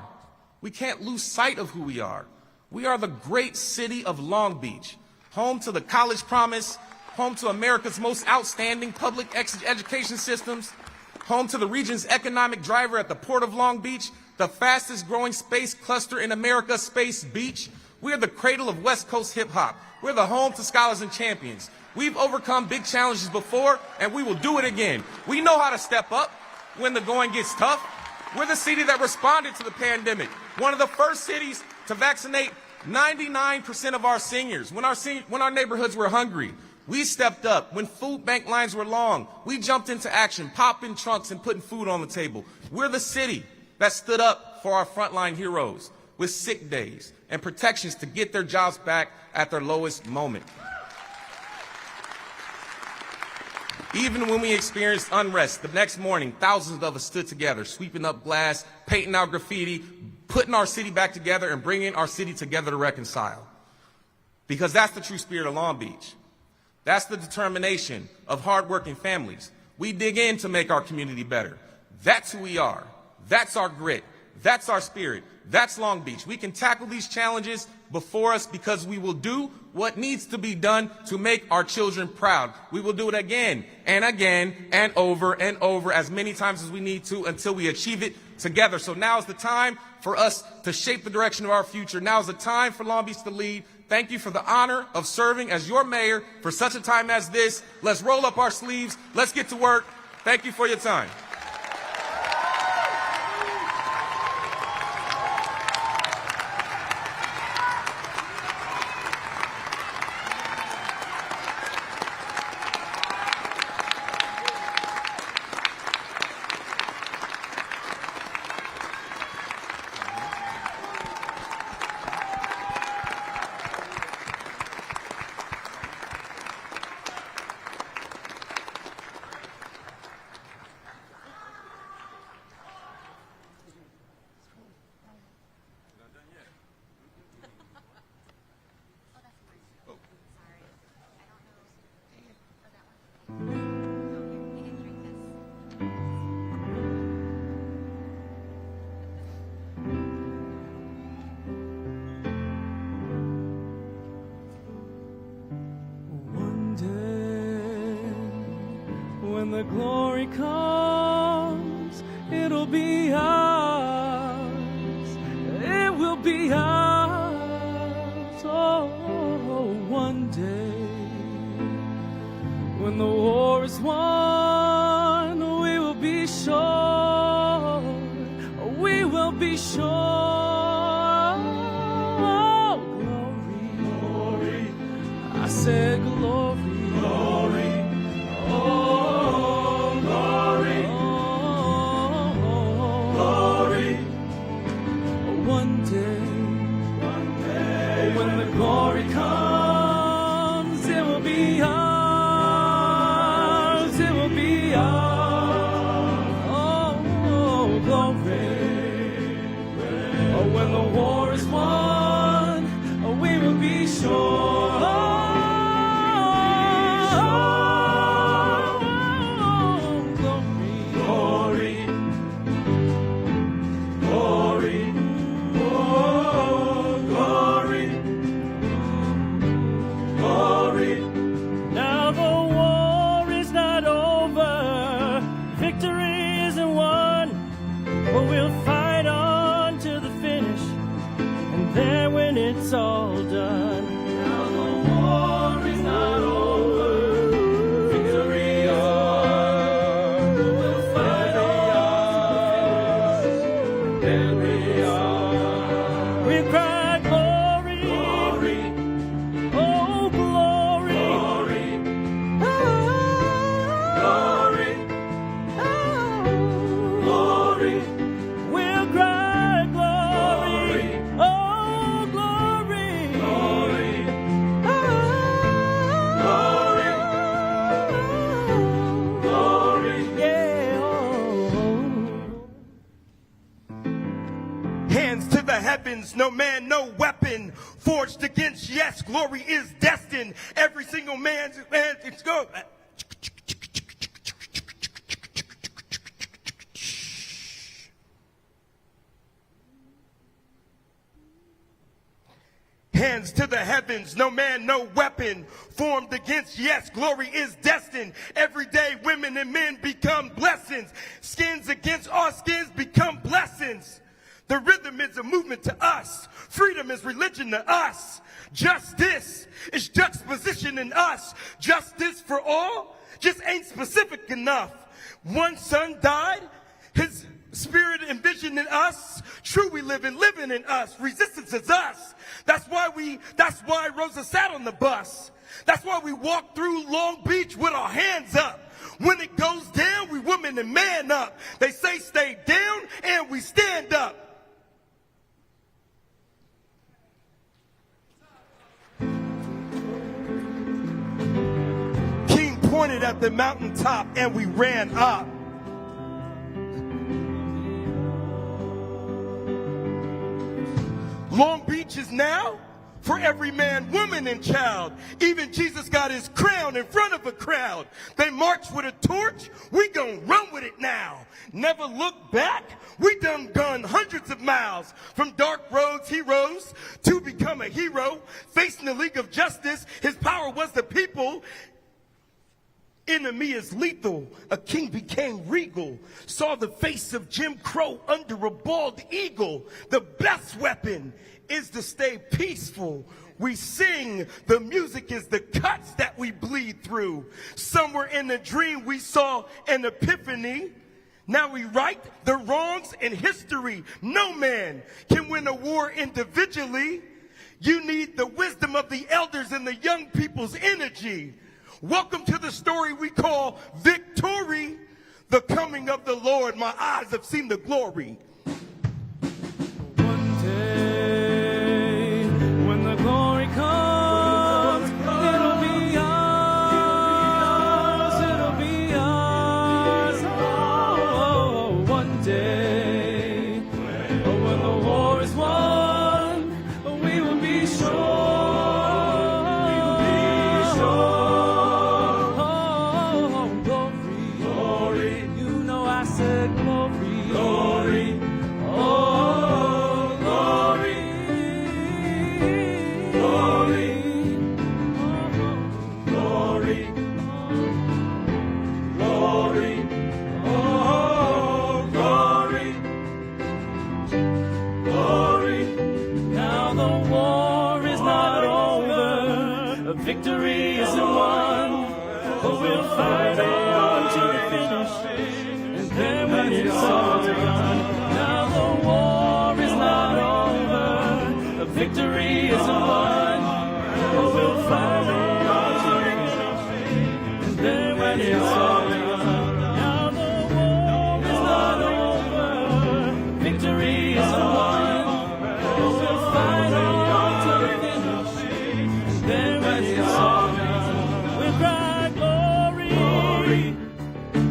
We can't lose sight of who we are. We are the great city of Long Beach, home to the college promise, home to America's most outstanding public education systems, home to the region's economic driver at the Port of Long Beach, the fastest growing space cluster in America, Space Beach. We are the cradle of West Coast hip hop. We're the home to scholars and champions. We've overcome big challenges before, and we will do it again. We know how to step up when the going gets tough. We're the city that responded to the pandemic, one of the first cities to vaccinate 99% of our seniors. When our neighborhoods were hungry, we stepped up. When food bank lines were long, we jumped into action, popping trunks and putting food on the table. We're the city that stood up for our frontline heroes with sick days and protections to get their jobs back at their lowest moment. Even when we experienced unrest, the next morning, thousands of us stood together, sweeping up glass, painting out graffiti, putting our city back together, and bringing our city together to reconcile. Because that's the true spirit of Long Beach. That's the determination of hardworking families. We dig in to make our community better. That's who we are. That's our grit. That's our spirit. That's Long Beach. We can tackle these challenges before us because we will do what needs to be done to make our children proud. We will do it again and again and over as many times as we need to until we achieve it together. So now is the time for us to shape the direction of our future. Now is the time for Long Beach to lead. Thank you for the honor of serving as your mayor for such a time as this. Let's roll up our sleeves. Let's get to work. Thank you for your time. the glory comes, it'll be ours. It will be ours. Oh, one day when the war is won, we will be sure. We will be sure. I said glory, glory, oh, glory, oh, glory. One day, when the glory comes, it will be ours, it will be ours, oh, glory. Oh, when the war is won, we will be sure. It's all done. Now the war is not over. Victory is won. We'll fight on. There we are. We cry glory, glory, oh glory, glory, glory, glory. We'll cry glory, oh. Heavens, no man, no weapon forged against. Yes, glory is destined. Every single man's man. It's go. Hands to the heavens, no man, no weapon formed against. Yes, glory is destined. Every day, women and men become blessings. Skins against our skins become blessings. The rhythm is a movement to us. Freedom is religion to us. Justice is juxtaposition in us. Justice for all just ain't specific enough. One son died, his spirit and vision in us. True, we living in us. Resistance is us. That's why Rosa sat on the bus. That's why we walk through Long Beach with our hands up. When it goes down, we woman and man up. They say stay down and we stand up. Pointed at the mountaintop and we ran up. Long Beach is now for every man, woman, and child. Even Jesus got his crown in front of a crowd. They marched with a torch. We gon' run with it now. Never look back. We done gone hundreds of miles. From dark roads he rose to become a hero. Facing the League of Justice, his power was the people. Enemy is lethal. A king became regal. Saw the face of Jim Crow under a bald eagle. The best weapon is to stay peaceful. We sing. The music is the cuts that we bleed through. Somewhere in a dream we saw an epiphany. Now we right the wrongs in history. No man can win a war individually. You need the wisdom of the elders and the young people's energy. Welcome to the story we call victory, the coming of the Lord. My eyes have seen the glory. One day, when the glory comes, it'll be ours, it'll be ours. Oh, one day, when the war is won, we will be sure. Glory. victory isn't won, but we'll fight on to the finish. And then when it's all done, now the war is not over. The victory isn't won, but we'll fight on to the finish. And then when it's all done, now the war is not over. Victory isn't won, but we'll fight on to the finish. And then when it's all done, we'll cry glory, glory,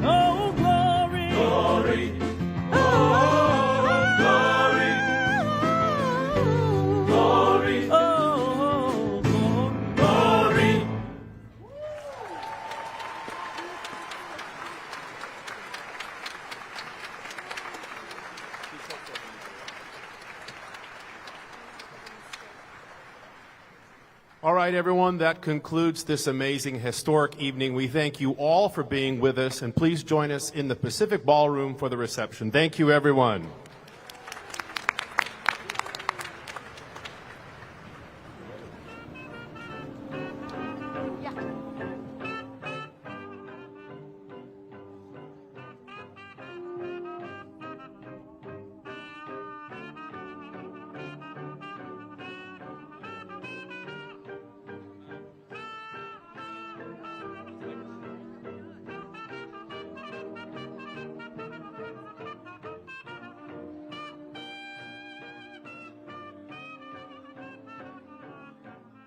oh glory, glory, oh glory, glory, oh glory. All right, everyone, that concludes this amazing historic evening. We thank you all for being with us, and please join us in the Pacific Ballroom for the reception. Thank you, everyone.